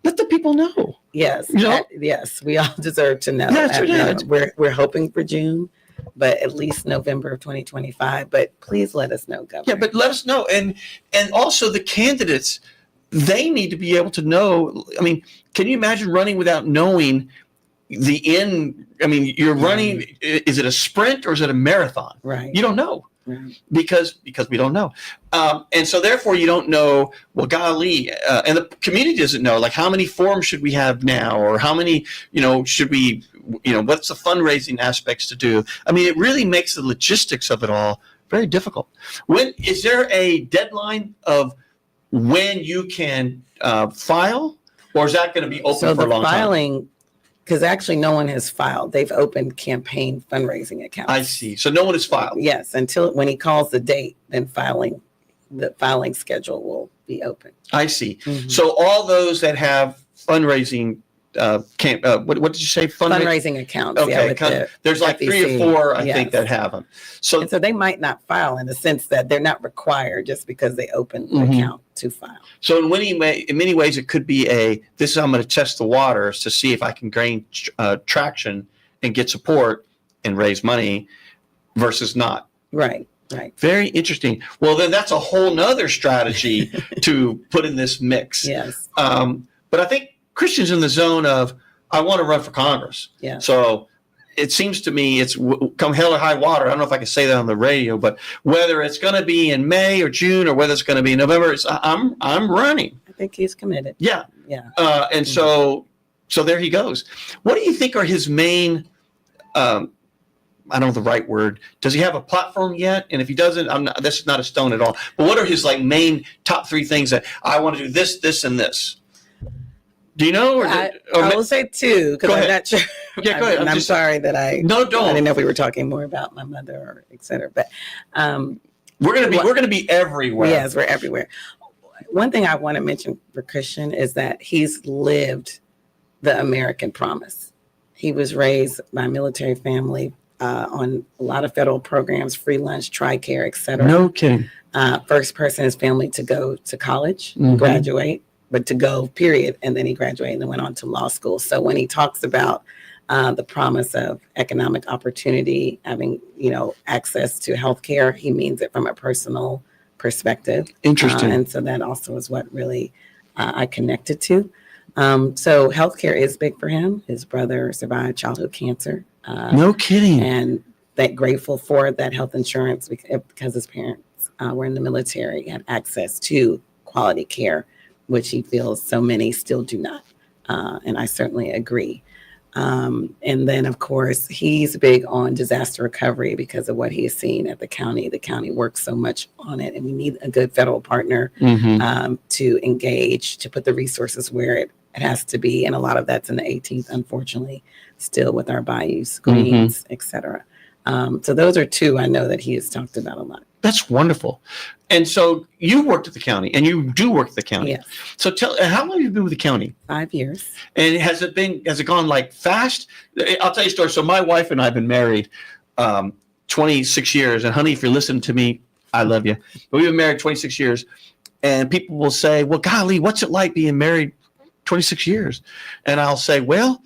Speaker 1: Let the people know.
Speaker 2: Yes. Yes. We all deserve to know. We're hoping for June, but at least November of 2025. But please let us know, Governor.
Speaker 1: Yeah, but let us know. And also the candidates, they need to be able to know. I mean, can you imagine running without knowing the end? I mean, you're running, is it a sprint or is it a marathon?
Speaker 2: Right.
Speaker 1: You don't know. Because we don't know. And so therefore you don't know, well, golly, and the community doesn't know, like how many forms should we have now? Or how many, should we, what's the fundraising aspects to do? I mean, it really makes the logistics of it all very difficult. Is there a deadline of when you can file? Or is that going to be open for a long time?
Speaker 2: Because actually no one has filed. They've opened campaign fundraising accounts.
Speaker 1: I see. So no one has filed.
Speaker 2: Yes, until when he calls the date, then the filing schedule will be open.
Speaker 1: I see. So all those that have fundraising what did you say?
Speaker 2: Fundraising accounts.
Speaker 1: Okay. There's like FEC. 3 or 4, I think, that have them. So
Speaker 2: they might not file in the sense that they're not required just because they open the account to file.
Speaker 1: So in many ways, it could be I'm going to test the waters to see if I can gain traction and get support and raise money versus not.
Speaker 2: Right.
Speaker 1: Very interesting. Well, then that's a whole nother strategy to put in this mix.
Speaker 2: Yes.
Speaker 1: But I think Christian's in the zone of, I want to run for Congress.
Speaker 2: Yeah.
Speaker 1: So it seems to me it's come hell or high water. I don't know if I can say that on the radio, but whether it's going to be in May or June or whether it's going to be in November, I'm running.
Speaker 2: I think he's committed.
Speaker 1: Yeah. And so there he goes. What do you think are his main, I don't know the right word. Does he have a platform yet? And if he doesn't, this is not a stone at all. But what are his main top 3 things that I want to do this, and this? Do you know?
Speaker 2: I will say 2 because I'm not sure.
Speaker 1: Yeah, go ahead.
Speaker 2: I'm sorry that I
Speaker 1: don't.
Speaker 2: I didn't know if we were talking more about my mother or et cetera. But
Speaker 1: we're gonna be everywhere.
Speaker 2: Yes, we're everywhere. One thing I want to mention for Christian is that he's lived the American promise. He was raised by a military family on a lot of federal programs, free lunch, TRICARE, et cetera.
Speaker 1: No kidding.
Speaker 2: First person in his family to go to college, graduate. But to go, period. And then he graduated and then went on to law school. So when he talks about the promise of economic opportunity, having, access to healthcare, he means it from a personal perspective.
Speaker 1: Interesting.
Speaker 2: And so that also is what really I connected to. So healthcare is big for him. His brother survived childhood cancer.
Speaker 1: No kidding.
Speaker 2: And that grateful for that health insurance because his parents were in the military, had access to quality care, which he feels so many still do not. And I certainly agree. And then, of course, he's big on disaster recovery because of what he has seen at the county. The county works so much on it, and we need a good federal partner to engage, to put the resources where it has to be. And a lot of that's in the 18th, unfortunately, still with our bayous, screens, et cetera. So those are two I know that he has talked about a lot.
Speaker 1: That's wonderful. And so you worked at the county, and you do work at the county.
Speaker 2: Yes.
Speaker 1: So how long have you been with the county?
Speaker 2: 5 years.
Speaker 1: And has it gone like fast? I'll tell you a story. So my wife and I have been married 26 years. And honey, if you're listening to me, I love you. But we've been married 26 years. And people will say, well, golly, what's it like being married 26 years? And I'll say, well,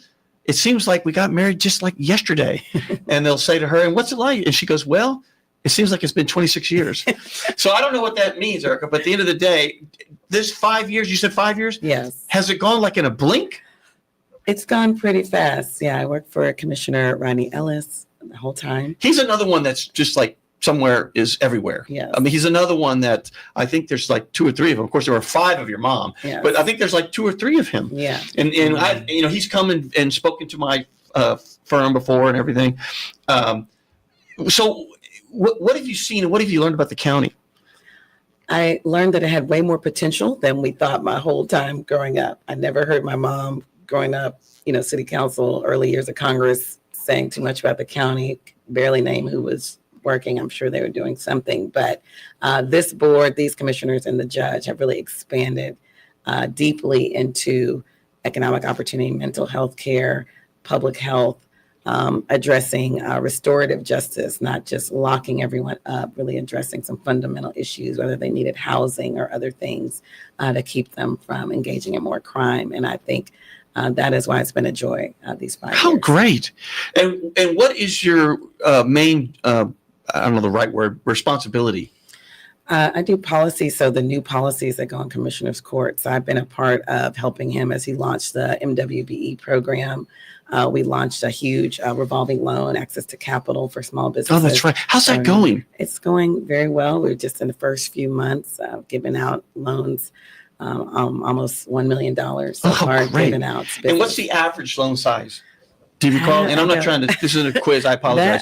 Speaker 1: it seems like we got married just like yesterday. And they'll say to her, and what's it like? And she goes, well, it seems like it's been 26 years. So I don't know what that means, Erica, but at the end of the day, this 5 years, you said 5 years?
Speaker 2: Yes.
Speaker 1: Has it gone like in a blink?
Speaker 2: It's gone pretty fast. Yeah, I worked for Commissioner Ronnie Ellis the whole time.
Speaker 1: He's another one that's just like somewhere is everywhere.
Speaker 2: Yes.
Speaker 1: I mean, he's another one that I think there's like 2 or 3 of them. Of course, there were 5 of your mom,
Speaker 2: Yes.
Speaker 1: but I think there's like 2 or 3 of him.
Speaker 2: Yeah.
Speaker 1: And I, he's come and spoken to my firm before and everything. So what have you seen and what have you learned about the county?
Speaker 2: I learned that it had way more potential than we thought my whole time growing up. I never heard my mom growing up, city council, early years of Congress, saying too much about the county, barely name who was working. I'm sure they were doing something. But this board, these commissioners and the judge have really expanded deeply into economic opportunity, mental health care, public health, addressing restorative justice, not just locking everyone up, really addressing some fundamental issues, whether they needed housing or other things to keep them from engaging in more crime. And I think that is why it's been a joy these 5 years.
Speaker 1: How great. And what is your main, I don't know the right word, responsibility?
Speaker 2: I do policy, so the new policies that go on commissioner's court. So I've been a part of helping him as he launched the MWBE program. We launched a huge revolving loan, access to capital for small businesses.
Speaker 1: Oh, that's right. How's that going?
Speaker 2: It's going very well. We're just in the first few months giving out loans, almost $1 million so far given out.
Speaker 1: And what's the average loan size? Do you recall? And I'm not trying to, this isn't a quiz, I apologize.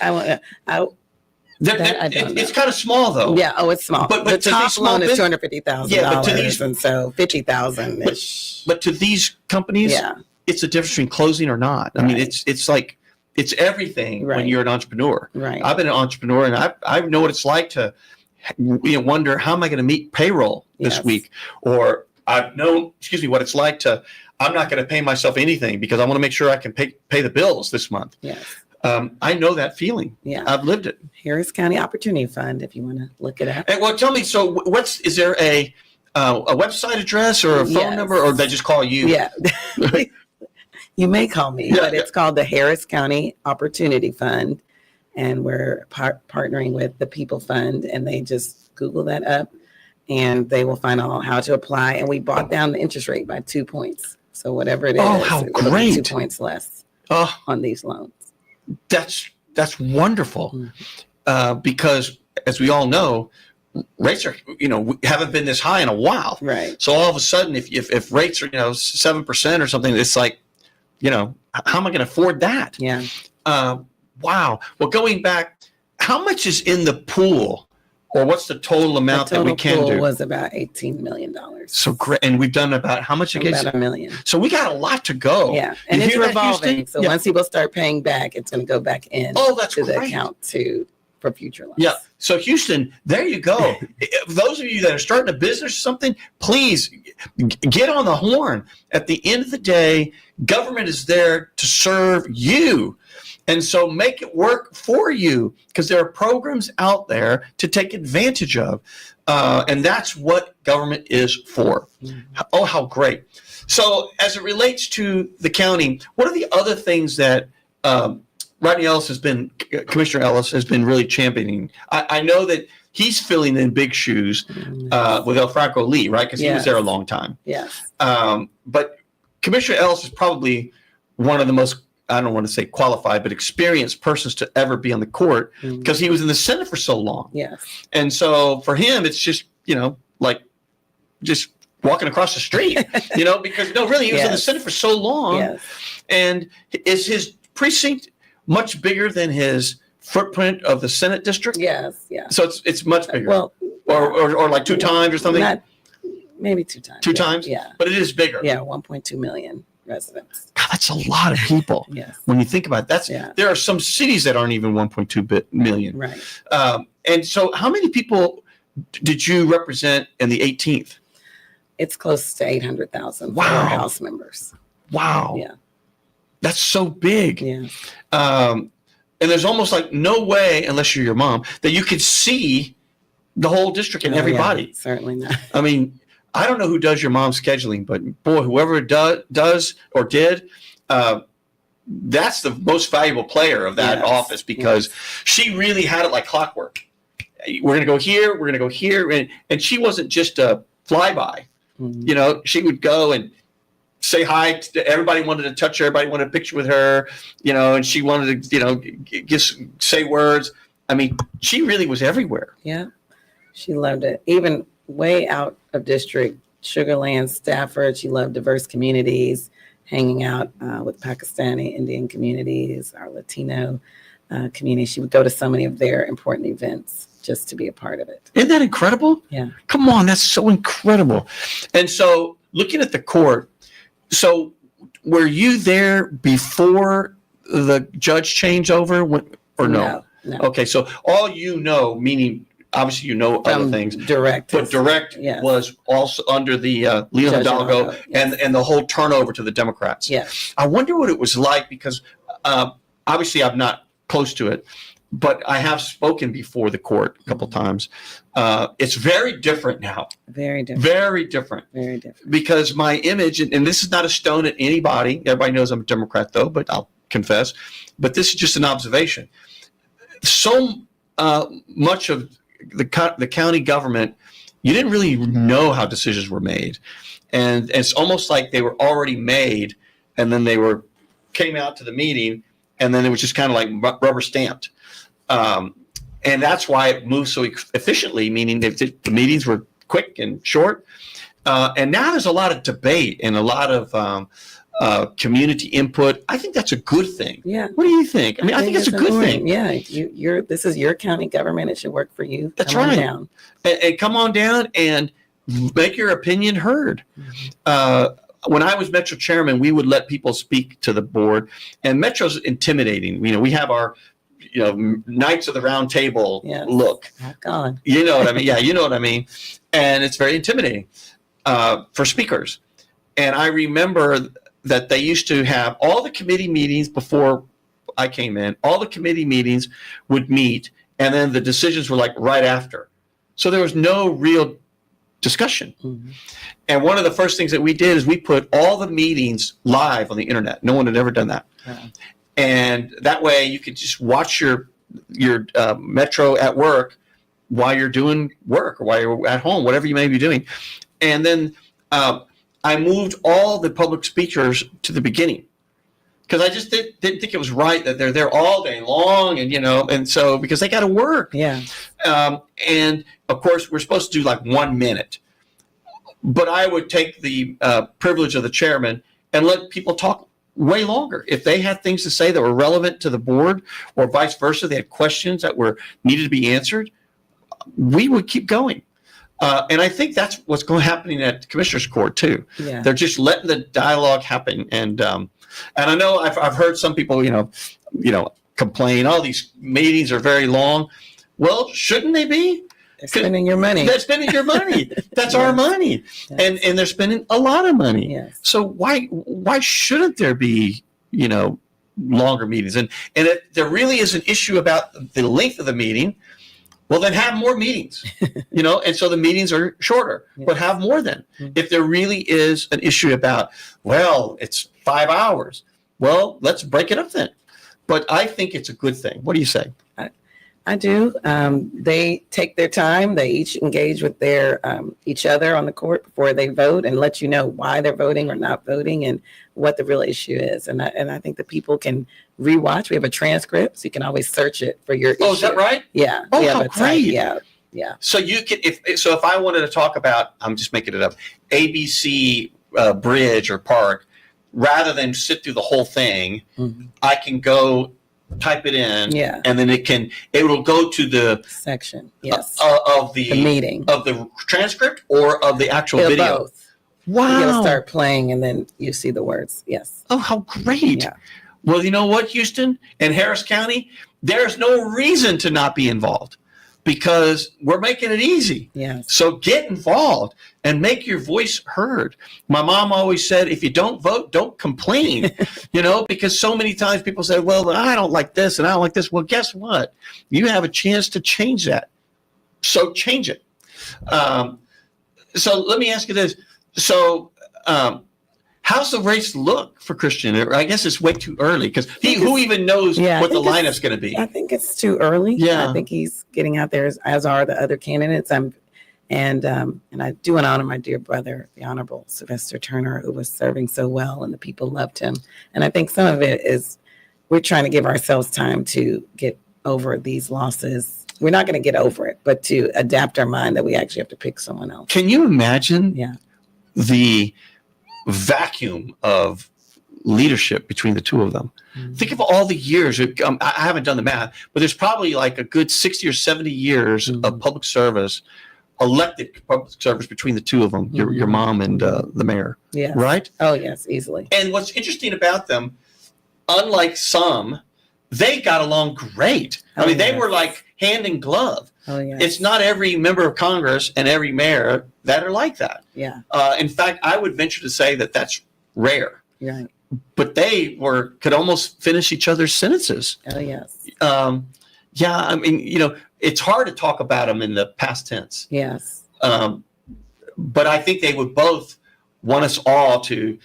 Speaker 1: It's kind of small though.
Speaker 2: Yeah. Oh, it's small. But the top loan is $250,000.
Speaker 1: Yeah, but to these,
Speaker 2: and so 50,000 ish.
Speaker 1: But to these companies,
Speaker 2: yeah,
Speaker 1: it's the difference between closing or not. I mean, it's like it's everything when you're an entrepreneur.
Speaker 2: Right.
Speaker 1: I've been an entrepreneur, and I know what it's like to wonder how am I going to meet payroll this week, or I've known what it's like to I'm not going to pay myself anything because I want to make sure I can pay the bills this month.
Speaker 2: Yes.
Speaker 1: I know that feeling.
Speaker 2: Yeah.
Speaker 1: I've lived it.
Speaker 2: Harris County Opportunity Fund, if you want to look it up.
Speaker 1: And, well, tell me, so is there a website address or a phone number, or they just call you?
Speaker 2: Yeah. You may call me, but it's called the Harris County Opportunity Fund. And we're partnering with the People Fund, and they just Google that up and they will find out how to apply. And we brought down the interest rate by 2 points. So whatever it is,
Speaker 1: how great.
Speaker 2: 2 points less on these loans.
Speaker 1: That's wonderful. Because as we all know, rates are, haven't been this high in a while.
Speaker 2: Right.
Speaker 1: So all of a sudden, if rates are, 7% or something, it's like, how am I going to afford that?
Speaker 2: Yeah.
Speaker 1: Wow. Well, going back, how much is in the pool, or what's the total amount that we can do?
Speaker 2: The total pool was about $18 million.
Speaker 1: So great. And we've done about how much again?
Speaker 2: About $1 million.
Speaker 1: So we got a lot to go.
Speaker 2: Yeah. And it's revolving. So once people start paying back, it's going to go back in to the account for future loans.
Speaker 1: Yeah. So Houston, there you go. Those of you that are starting a business or something, please get on the horn. At the end of the day, government is there to serve you. And so make it work for you, because there are programs out there to take advantage of. And that's what government is for. Oh, how great. So as it relates to the county, what are the other things that Commissioner Ellis has been really championing. I know that he's filling in big shoes with El Franco Lee, right? Because he was there a long time.
Speaker 2: Yes.
Speaker 1: But Commissioner Ellis is probably one of the most, I don't want to say qualified, but experienced persons to ever be on the court because he was in the Senate for so long.
Speaker 2: Yes.
Speaker 1: And so for him, it's just, like just walking across the street, because no, really, he was in the Senate for so long. Yes. And is his precinct much bigger than his footprint of the Senate district?
Speaker 2: Yes, yeah.
Speaker 1: So it's much bigger.
Speaker 2: Well,
Speaker 1: or like two times or something?
Speaker 2: Maybe 2 times.
Speaker 1: Two times?
Speaker 2: Yeah.
Speaker 1: But it is bigger.
Speaker 2: Yeah, 1.2 million residents.
Speaker 1: God, that's a lot of people.
Speaker 2: Yes.
Speaker 1: When you think about it, there are some cities that aren't even 1.2 million.
Speaker 2: Right.
Speaker 1: And so how many people did you represent in the 18th?
Speaker 2: It's close to 800,000 House members.
Speaker 1: Wow.
Speaker 2: Yeah.
Speaker 1: That's so big.
Speaker 2: Yeah.
Speaker 1: And there's almost like no way, unless you're your mom, that you could see the whole district and everybody.
Speaker 2: Yeah, certainly not.
Speaker 1: I mean, I don't know who does your mom's scheduling, but boy, whoever does or did, that's the most valuable player of that office because she really had it like clockwork. We're going to go here. We're going to go here. And she wasn't just a flyby. Mm-hmm. She would go and say hi to everybody, wanted to touch her, everybody wanted a picture with her, and she wanted to, just say words. I mean, she really was everywhere.
Speaker 2: Yeah. She loved it. Even way out of district, Sugar Land, Stafford, she loved diverse communities, hanging out with Pakistani, Indian communities, our Latino community. She would go to so many of their important events just to be a part of it.
Speaker 1: Isn't that incredible?
Speaker 2: Yeah.
Speaker 1: Come on, that's so incredible. And so looking at the court, so were you there before the judge changeover or no?
Speaker 2: No.
Speaker 1: Okay, so all meaning obviously other things.
Speaker 2: Direct.
Speaker 1: But direct was also under the Leo Hidalgo and the whole turnover to the Democrats.
Speaker 2: Yes.
Speaker 1: I wonder what it was like because obviously I'm not close to it, but I have spoken before the court a couple times. It's very different now.
Speaker 2: Very different.
Speaker 1: Very different.
Speaker 2: Very different.
Speaker 1: Because my image, and this is not a stone at anybody. Everybody knows I'm a Democrat, though, but I'll confess. But this is just an observation. So much of the county government, you didn't really know how decisions were made. And it's almost like they were already made, and then they came out to the meeting, and then it was just kind of like rubber stamped. And that's why it moved so efficiently, meaning the meetings were quick and short. And now there's a lot of debate and a lot of community input. I think that's a good thing.
Speaker 2: Yeah.
Speaker 1: What do you think? I mean, I think it's a good thing.
Speaker 2: Yeah. This is your county government. It should work for you.
Speaker 1: That's right. Down. And come on down and make your opinion heard. Mm-hmm. When I was Metro chairman, we would let people speak to the board, and Metro's intimidating. We have our Knights of the Round Table look.
Speaker 2: Oh, God.
Speaker 1: You know what I mean? Yeah, you know what I mean. And it's very intimidating for speakers. And I remember that they used to have all the committee meetings before I came in. All the committee meetings would meet, and then the decisions were like right after. So there was no real discussion. Mm-hmm. And one of the first things that we did is we put all the meetings live on the internet. No one had ever done that. Uh-huh. And that way you could just watch your Metro at work while you're doing work or while you're at home, whatever you may be doing. And then I moved all the public speakers to the beginning because I just didn't think it was right that they're there all day long and so because they got to work.
Speaker 2: Yeah.
Speaker 1: And of course we're supposed to do like 1 minute, but I would take the privilege of the chairman and let people talk way longer. If they had things to say that were relevant to the board or vice versa, they had questions that needed to be answered, we would keep going. And I think that's what's happening at Commissioners Court too. Yeah. They're just letting the dialogue happen. And I know I've heard some people, complain, oh, these meetings are very long. Well, shouldn't they be?
Speaker 2: They're spending your money.
Speaker 1: They're spending your money. That's our money. Yes. And they're spending a lot of money.
Speaker 2: Yes.
Speaker 1: So why shouldn't there be, longer meetings? And if there really is an issue about the length of the meeting, well, then have more meetings, and so the meetings are shorter, but have more then. Mm-hmm. If there really is an issue about, well, it's 5 hours, well, let's break it up then. but I think it's a good thing. What do you say?
Speaker 2: I do. They take their time. They each engage with their each other on the court before they vote and let you know why they're voting or not voting and what the real issue is. And I think that people can rewatch. We have a transcript, so you can always search it for your issue.
Speaker 1: Oh, is that right?
Speaker 2: Yeah.
Speaker 1: Oh,
Speaker 2: we have
Speaker 1: how
Speaker 2: a
Speaker 1: great.
Speaker 2: Yeah. Yeah.
Speaker 1: So you can, if I wanted to talk about, I'm just making it up, ABC Bridge or Park, rather than sit through the whole thing, I can go type it in, and then it will go to the
Speaker 2: section, yes,
Speaker 1: of the
Speaker 2: meeting,
Speaker 1: of the transcript or of the actual video.
Speaker 2: Both.
Speaker 1: Wow!
Speaker 2: You gotta start playing, and then you see the words. Yes.
Speaker 1: Oh, how great!
Speaker 2: Yeah.
Speaker 1: Well, you know what, Houston and Harris County, there's no reason to not be involved because we're making it easy.
Speaker 2: Yes.
Speaker 1: So get involved and make your voice heard. My mom always said, if you don't vote, don't complain, because so many times people say, well, I don't like this and I don't like this. Well, guess what? You have a chance to change that. So change it. So let me ask you this. So how's the race look for Christian? I guess it's way too early because who even knows what the lineup's going to be?
Speaker 2: I think it's too early.
Speaker 1: Yeah.
Speaker 2: I think he's getting out there as are the other candidates. And I do want to honor my dear brother, the Honorable Sylvester Turner, who was serving so well and the people loved him. And I think some of it is we're trying to give ourselves time to get over these losses. We're not going to get over it, but to adapt our mind that we actually have to pick someone else.
Speaker 1: Can you imagine the vacuum of leadership between the two of them? Think of all the years. I haven't done the math, but there's probably like a good 60 or 70 years of public service, elected public service between the two of them, your mom and the mayor.
Speaker 2: Yeah.
Speaker 1: Right?
Speaker 2: Oh, yes, easily.
Speaker 1: And what's interesting about them, unlike some, they got along great. I mean, they were like hand in glove.
Speaker 2: Oh, yeah.
Speaker 1: It's not every member of Congress and every mayor that are like that.
Speaker 2: Yeah.
Speaker 1: In fact, I would venture to say that that's rare.
Speaker 2: Right.
Speaker 1: But they could almost finish each other's sentences.
Speaker 2: Oh, yes.
Speaker 1: Yeah, I mean, it's hard to talk about them in the past tense.
Speaker 2: Yes.
Speaker 1: But I think they would both want us all to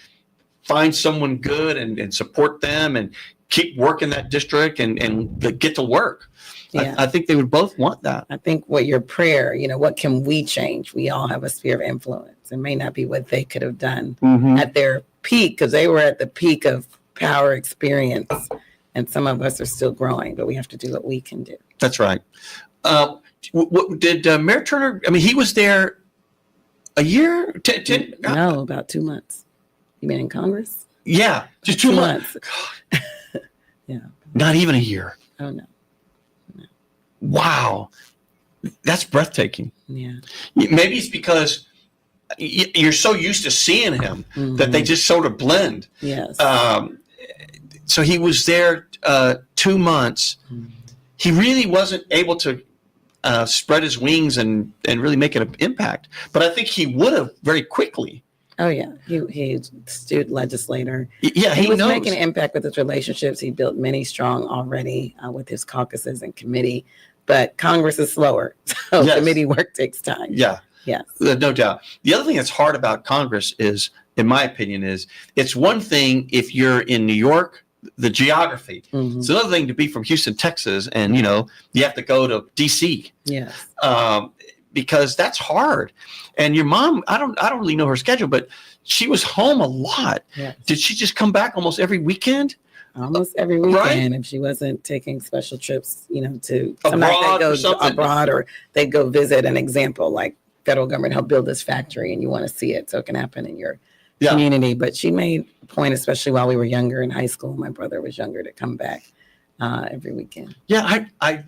Speaker 1: find someone good and support them and keep working that district and get to work. Yeah. I think they would both want that.
Speaker 2: I think what your prayer, what can we change? We all have a sphere of influence. It may not be what they could have done at their peak, because they were at the peak of power experience. And some of us are still growing, but we have to do what we can do.
Speaker 1: That's right. What did Mayor Turner, he was there a year?
Speaker 2: No, about 2 months. You mean in Congress?
Speaker 1: Yeah, just 2 months.
Speaker 2: Yeah.
Speaker 1: Not even a year.
Speaker 2: Oh, no.
Speaker 1: Wow. That's breathtaking.
Speaker 2: Yeah.
Speaker 1: Maybe it's because you're so used to seeing him that they just sort of blend.
Speaker 2: Yes.
Speaker 1: So he was there 2 months. He really wasn't able to spread his wings and really make an impact. But I think he would have very quickly.
Speaker 2: Oh, yeah. He's a astute legislator.
Speaker 1: Yeah,
Speaker 2: he was making an impact with his relationships. He built many strong already with his caucuses and committee. But Congress is slower. So committee work takes time.
Speaker 1: Yeah.
Speaker 2: Yes.
Speaker 1: No doubt. The other thing that's hard about Congress is, in my opinion, it's one thing if you're in New York, the geography. It's another thing to be from Houston, Texas, and you have to go to DC.
Speaker 2: Yes.
Speaker 1: Because that's hard. And your mom, I don't really know her schedule, but she was home a lot.
Speaker 2: Yes.
Speaker 1: Did she just come back almost every weekend?
Speaker 2: Almost every weekend,
Speaker 1: right?
Speaker 2: If she wasn't taking special trips, to
Speaker 1: abroad,
Speaker 2: sometimes they go abroad or they go visit an example like federal government helped build this factory and you want to see it so it can happen in your community. But she made a point, especially while we were younger in high school, my brother was younger, to come back every weekend.
Speaker 1: Yeah, I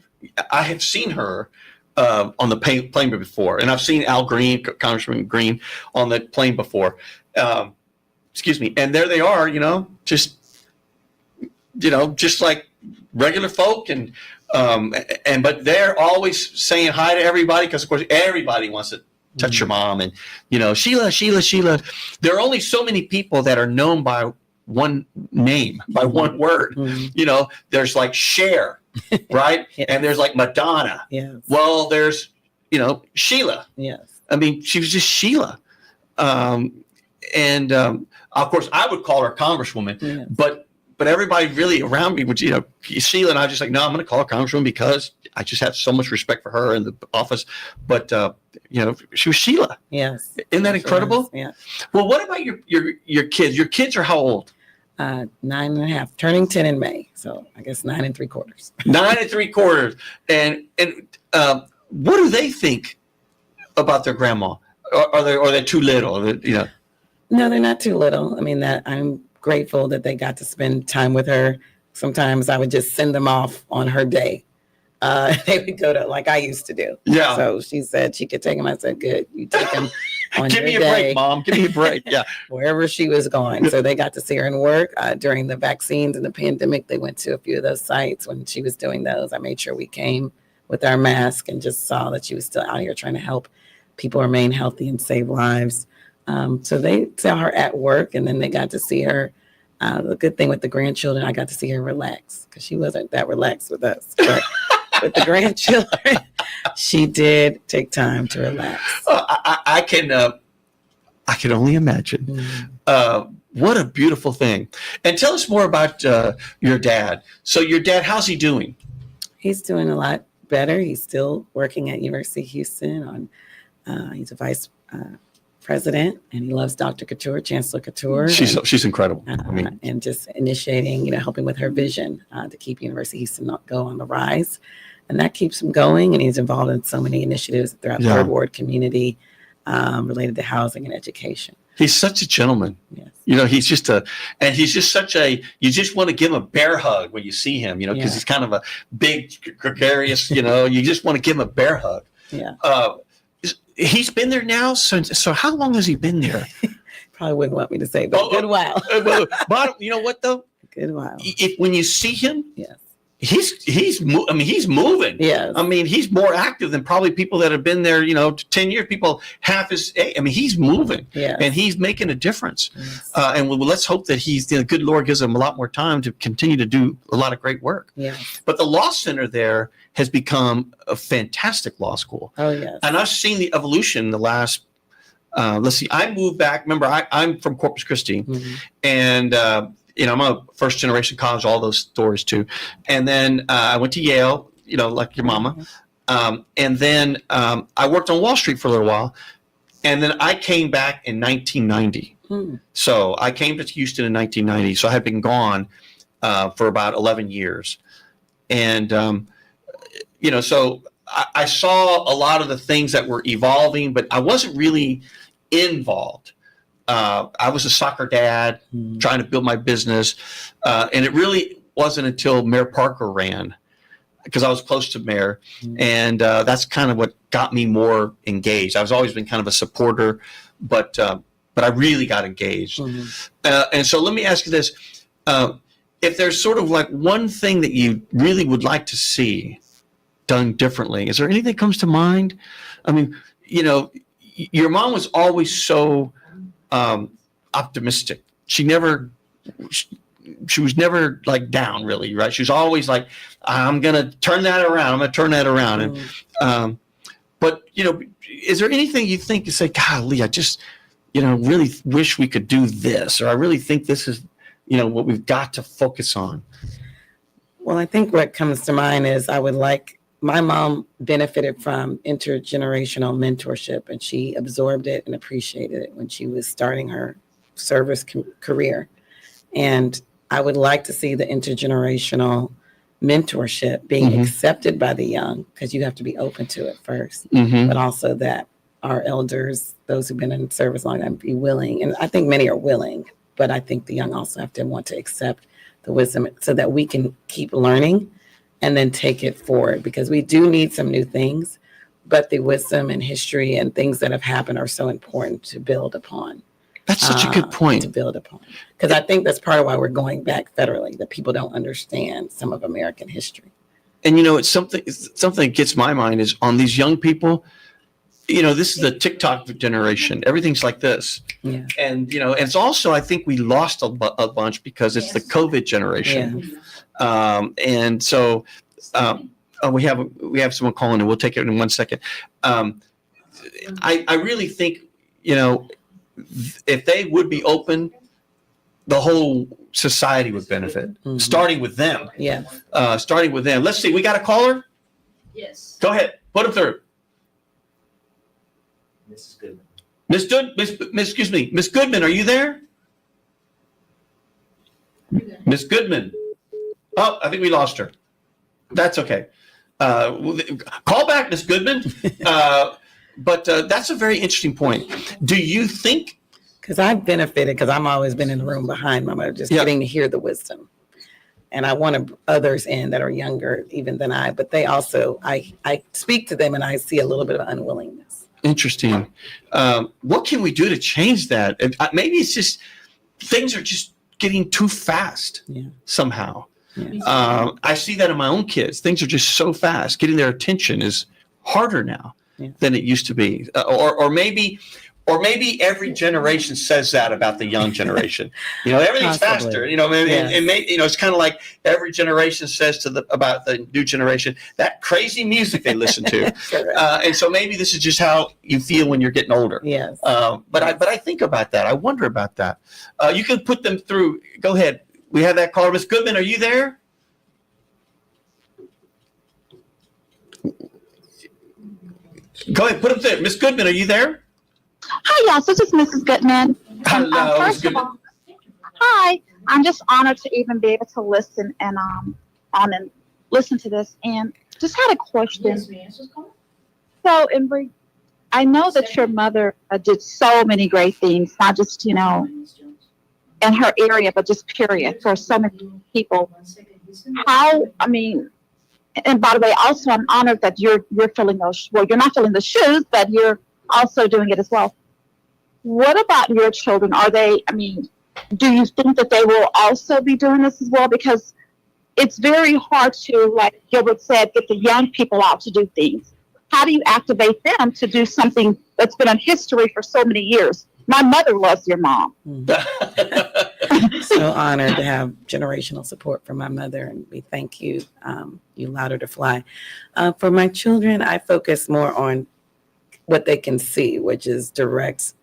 Speaker 1: have seen her on the plane before, and I've seen Al Green, Congressman Green, on the plane before. Excuse me, and there they are, just like regular folk, and but they're always saying hi to everybody because, of course, everybody wants to touch your mom, and Sheila. There are only so many people that are known by one name, by one word. There's like Cher, right?
Speaker 2: Yes.
Speaker 1: And there's like Madonna.
Speaker 2: Yes.
Speaker 1: Well, there's Sheila.
Speaker 2: Yes.
Speaker 1: She was just Sheila, and of course I would call her Congresswoman, but but everybody really around me would, Sheila and I were just like, no, I'm going to call a congresswoman because I just have so much respect for her in the office. But, she was Sheila.
Speaker 2: Yes.
Speaker 1: Isn't that incredible?
Speaker 2: Yeah.
Speaker 1: Well, what about your kids? Your kids are how old?
Speaker 2: 9.5, turning 10 in May. So I guess 9 3/4.
Speaker 1: 9 3/4. And what do they think about their grandma? Are they too little?
Speaker 2: No, they're not too little. I mean, that I'm grateful that they got to spend time with her. Sometimes I would just send them off on her day. They would go to, like I used to do.
Speaker 1: Yeah.
Speaker 2: So she said she could take them. I said, good. You take them on
Speaker 1: Give
Speaker 2: your
Speaker 1: me a
Speaker 2: day,
Speaker 1: break, Mom. Give me a break. Yeah.
Speaker 2: wherever she was going. So they got to see her in work. During the vaccines and the pandemic, they went to a few of those sites when she was doing those. I made sure we came with our mask and just saw that she was still out here trying to help people remain healthy and save lives. So they saw her at work, and then they got to see her. The good thing with the grandchildren, I got to see her relax because she wasn't that relaxed with us. But with the grandchildren, she did take time to relax.
Speaker 1: I can only imagine.
Speaker 2: Mm-hmm.
Speaker 1: What a beautiful thing. And tell us more about your dad. So your dad, how's he doing?
Speaker 2: He's doing a lot better. He's still working at University of Houston he's a vice president, and he loves Dr. Couture, Chancellor Couture.
Speaker 1: She's incredible.
Speaker 2: And just initiating, helping with her vision to keep University of Houston go on the rise. And that keeps him going. And he's involved in so many initiatives throughout the Third Ward community related to housing and education.
Speaker 1: He's such a gentleman.
Speaker 2: Yes.
Speaker 1: He's just you just want to give him a bear hug when you see him, because he's kind of a big, gregarious, you just want to give him a bear hug.
Speaker 2: Yeah.
Speaker 1: He's been there now. So how long has he been there?
Speaker 2: Probably wouldn't want me to say, but a good while.
Speaker 1: But you know what though?
Speaker 2: A good while.
Speaker 1: When you see him,
Speaker 2: yes,
Speaker 1: he's moving.
Speaker 2: Yes.
Speaker 1: He's more active than probably people that have been there, 10 years. People half his age. He's moving.
Speaker 2: Yes.
Speaker 1: And he's making a difference.
Speaker 2: Yes.
Speaker 1: And let's hope that the good Lord gives him a lot more time to continue to do a lot of great work.
Speaker 2: Yes.
Speaker 1: But the law center there has become a fantastic law school.
Speaker 2: Oh, yes.
Speaker 1: And I've seen the evolution in the last, I moved back. Remember, I'm from Corpus Christi.
Speaker 2: Mm-hmm.
Speaker 1: And, I'm a first generation college, all those stories too. And then I went to Yale, like your mama. And then I worked on Wall Street for a little while. And then I came back in 1990. So I came to Houston in 1990. So I had been gone for about 11 years. And, so I saw a lot of the things that were evolving, but I wasn't really involved. I was a soccer dad trying to build my business. And it really wasn't until Mayor Parker ran, because I was close to Mayor. And that's kind of what got me more engaged. I've always been kind of a supporter, but I really got engaged. And so let me ask you this. If there's sort of like one thing that you really would like to see done differently, is there anything that comes to mind? Your mom was always so optimistic. She was never like down, really, right? She was always like, I'm going to turn that around. And, but, is there anything you think you say, golly, I just, really wish we could do this, or I really think this is, what we've got to focus on?
Speaker 2: Well, I think what comes to mind is my mom benefited from intergenerational mentorship, and she absorbed it and appreciated it when she was starting her service career. And I would like to see the intergenerational mentorship being accepted by the young, because you have to be open to it first, but also that our elders, those who've been in service long time, be willing. And I think many are willing, but I think the young also have to want to accept the wisdom so that we can keep learning and then take it forward, because we do need some new things, but the wisdom and history and things that have happened are so important to build upon.
Speaker 1: That's such a good point.
Speaker 2: To build upon. Because I think that's part of why we're going back federally, that people don't understand some of American history.
Speaker 1: And, it's something that gets my mind is on these young people. This is the TikTok generation. Everything's like this.
Speaker 2: Yeah.
Speaker 1: And, and it's also, I think we lost a bunch because it's the COVID generation.
Speaker 2: Yeah.
Speaker 1: And so we have someone calling, and we'll take it in 1 second. I really think, if they would be open, the whole society would benefit, starting with them.
Speaker 2: Yeah.
Speaker 1: Starting with them. Let's see. We got a caller?
Speaker 3: Yes.
Speaker 1: Go ahead. Put him through.
Speaker 3: Mrs. Goodman.
Speaker 1: Miss Goodman, are you there? Miss Goodman. Oh, I think we lost her. That's okay. Call back, Miss Goodman. But that's a very interesting point. Do you think?
Speaker 2: Because I've benefited, because I'm always been in the room behind my mother, just getting to hear the wisdom. And I want others in that are younger even than I, but they also, I speak to them and I see a little bit of unwillingness.
Speaker 1: Interesting. What can we do to change that? Maybe it's just things are just getting too fast somehow. Yeah. I see that in my own kids. Things are just so fast. Getting their attention is harder now than it used to be. Or maybe every generation says that about the young generation. Everything's faster. It's kind of like every generation says about the new generation that crazy music they listen to. And so maybe this is just how you feel when you're getting older.
Speaker 2: Yes.
Speaker 1: But I think about that. I wonder about that. You can put them through. Go ahead. We have that caller. Miss Goodman, are you there? Go ahead. Put them through. Miss Goodman, are you there?
Speaker 4: Hi, yes, this is Mrs. Goodman.
Speaker 1: Hello,
Speaker 4: first of all, hi. I'm just honored to even be able to listen and listen to this. And just had a question. So, I know that your mother did so many great things, not just in her area, but just period for so many people. And by the way, also I'm honored that you're filling those. Well, you're not filling the shoes, but you're also doing it as well. What about your children? Do you think that they will also be doing this as well? Because it's very hard to, like Gilbert said, get the young people out to do things. How do you activate them to do something that's been in history for so many years? My mother loves your mom.
Speaker 2: So honored to have generational support from my mother, and we thank you. You allowed her to fly. For my children, I focus more on what they can see, which is direct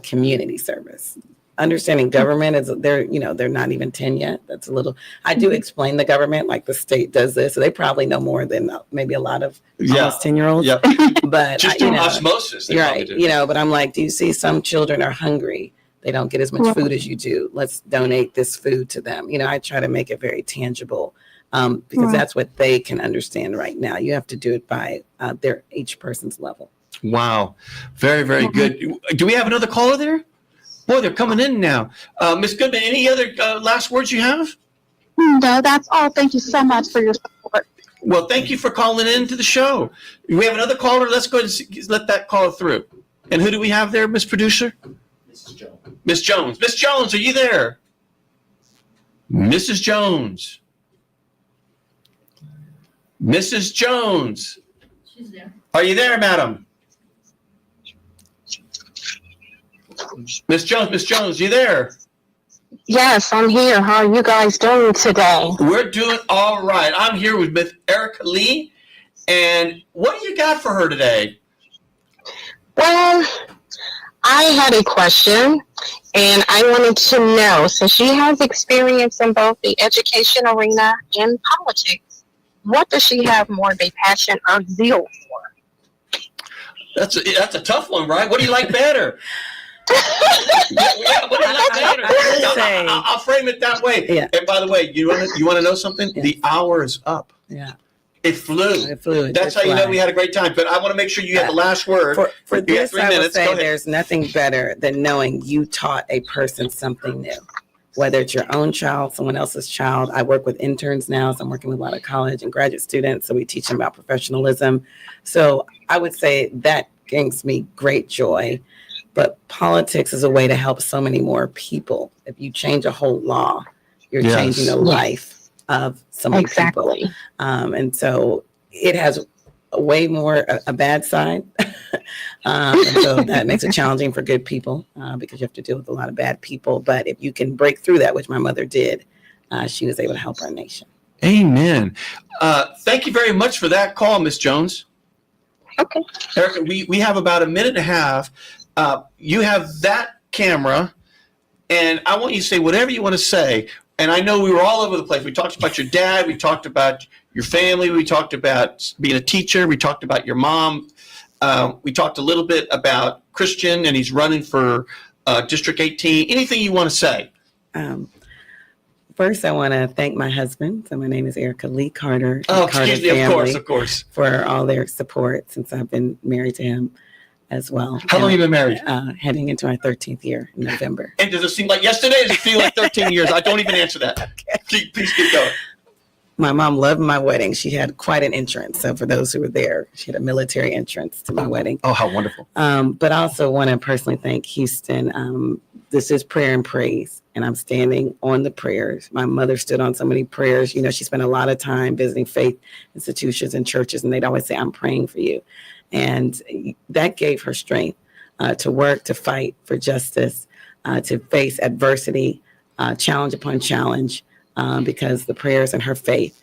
Speaker 2: community service. Understanding government is they're not even 10 yet. That's a little. I do explain the government, like the state does this, so they probably know more than maybe a lot of almost 10-year-olds.
Speaker 1: Yeah.
Speaker 2: But
Speaker 1: just through osmosis.
Speaker 2: You're right. But I'm like, do you see some children are hungry? They don't get as much food as you do. Let's donate this food to them. I try to make it very tangible because that's what they can understand right now. You have to do it by each person's level. Wow. Very, very good. Do we have another caller there? Boy, they're coming in now. Ms. Goodman, any other last words you have?
Speaker 4: No, that's all. Thank you so much for your support.
Speaker 1: Well, thank you for calling in to the show. We have another caller. Let's go ahead and let that caller through. And who do we have there, Miss Producer?
Speaker 3: Mrs. Jones.
Speaker 1: Miss Jones. Miss Jones, are you there? Mrs. Jones. Mrs. Jones.
Speaker 3: She's there.
Speaker 1: Are you there, madam? Miss Jones, you there?
Speaker 5: Yes, I'm here. How are you guys doing today?
Speaker 1: We're doing all right. I'm here with Miss Erica Lee. And what do you got for her today?
Speaker 5: Well, I had a question, and I wanted to know, since she has experience in both the education arena and politics, what does she have more of a passion or zeal for?
Speaker 1: That's a tough one, right? What do you like better? What do you like better? I'll frame it that way. Yeah. And by the way, you want to know something? Yes. The hour is up.
Speaker 2: Yeah.
Speaker 1: It flew. That's how you know we had a great time. But I want to make sure you have the last word.
Speaker 2: For this, I would say there's nothing better than knowing you taught a person something new. Whether it's your own child, someone else's child. I work with interns now, so I'm working with a lot of college and graduate students, so we teach them about professionalism. So I would say that brings me great joy. But politics is a way to help so many more people. If you change a whole law, you're changing the life of so many people. And so it has way more a bad side. And so that makes it challenging for good people because you have to deal with a lot of bad people. But if you can break through that, which my mother did, she was able to help our nation.
Speaker 1: Amen. Thank you very much for that call, Miss Jones.
Speaker 5: Okay.
Speaker 1: Erica, we have about a minute and a half. You have that camera And I want you to say whatever you want to say. And I know we were all over the place. We talked about your dad. We talked about your family. We talked about being a teacher. We talked about your mom. We talked a little bit about Christian, and he's running for District 18. Anything you want to say?
Speaker 2: First, I want to thank my husband. So my name is Erica Lee Carter.
Speaker 1: Oh,
Speaker 2: Carter
Speaker 1: excuse me.
Speaker 2: family,
Speaker 1: Of course.
Speaker 2: For all their support since I've been married to him as well.
Speaker 1: How long have you been married?
Speaker 2: Heading into our 13th year in November.
Speaker 1: And does it seem like yesterday? Does it feel like 13 years? I don't even answer that. Okay. Please keep going.
Speaker 2: My mom loved my wedding. She had quite an entrance. So for those who were there, she had a military entrance to my wedding.
Speaker 1: Oh, how wonderful.
Speaker 2: But I also want to personally thank Houston. This is prayer and praise, and I'm standing on the prayers. My mother stood on so many prayers. You know, she spent a lot of time visiting faith institutions and churches, and they'd always say, I'm praying for you. And that gave her strength to work, to fight for justice, to face adversity, challenge upon challenge, because the prayers and her faith,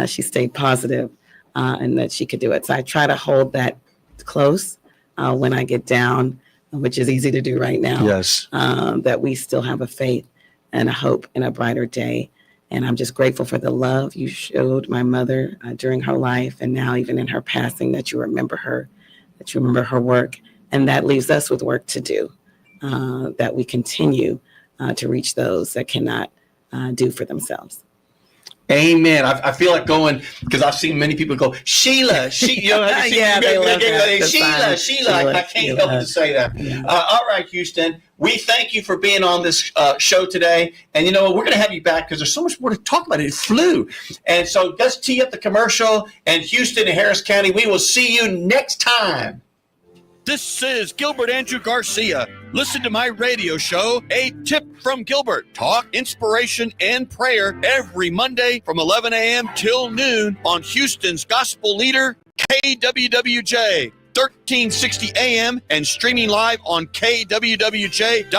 Speaker 2: she stayed positive and that she could do it. So I try to hold that close when I get down, which is easy to do right now.
Speaker 1: Yes.
Speaker 2: That we still have a faith and a hope in a brighter day. And I'm just grateful for the love you showed my mother during her life, and now even in her passing, that you remember her, that you remember her work. And that leaves us with work to do, that we continue to reach those that cannot do for themselves.
Speaker 1: Amen. I feel like going, because I've seen many people go, Sheila, you know,
Speaker 2: Yeah, they love that.
Speaker 1: Sheila. I can't help but to say that.
Speaker 2: Yeah.
Speaker 1: All right, Houston, we thank you for being on this show today. And you know what? We're going to have you back because there's so much more to talk about. It flew. And so let's tee up the commercial. And Houston and Harris County, we will see you next time. This is Gilbert Andrew Garcia. Listen to my radio show, A Tip from Gilbert. Talk, inspiration, and prayer every Monday from 11 a.m. till noon on Houston's Gospel Leader, KWWJ, 1360 a.m. and streaming live on kwwj.org.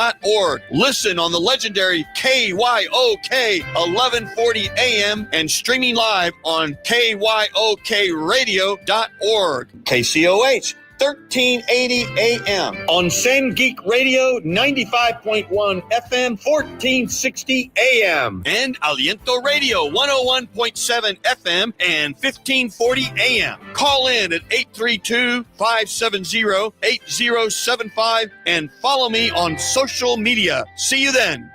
Speaker 1: Listen on the legendary KYOK, 1140 a.m. and streaming live on kyokradio.org. KCOH, 1380 AM on Send Geek Radio, 95.1 FM, 1460 AM, and Aliento Radio, 101.7 FM and 1540 AM. Call in at 832-570-8075 and follow me on social media. See you then.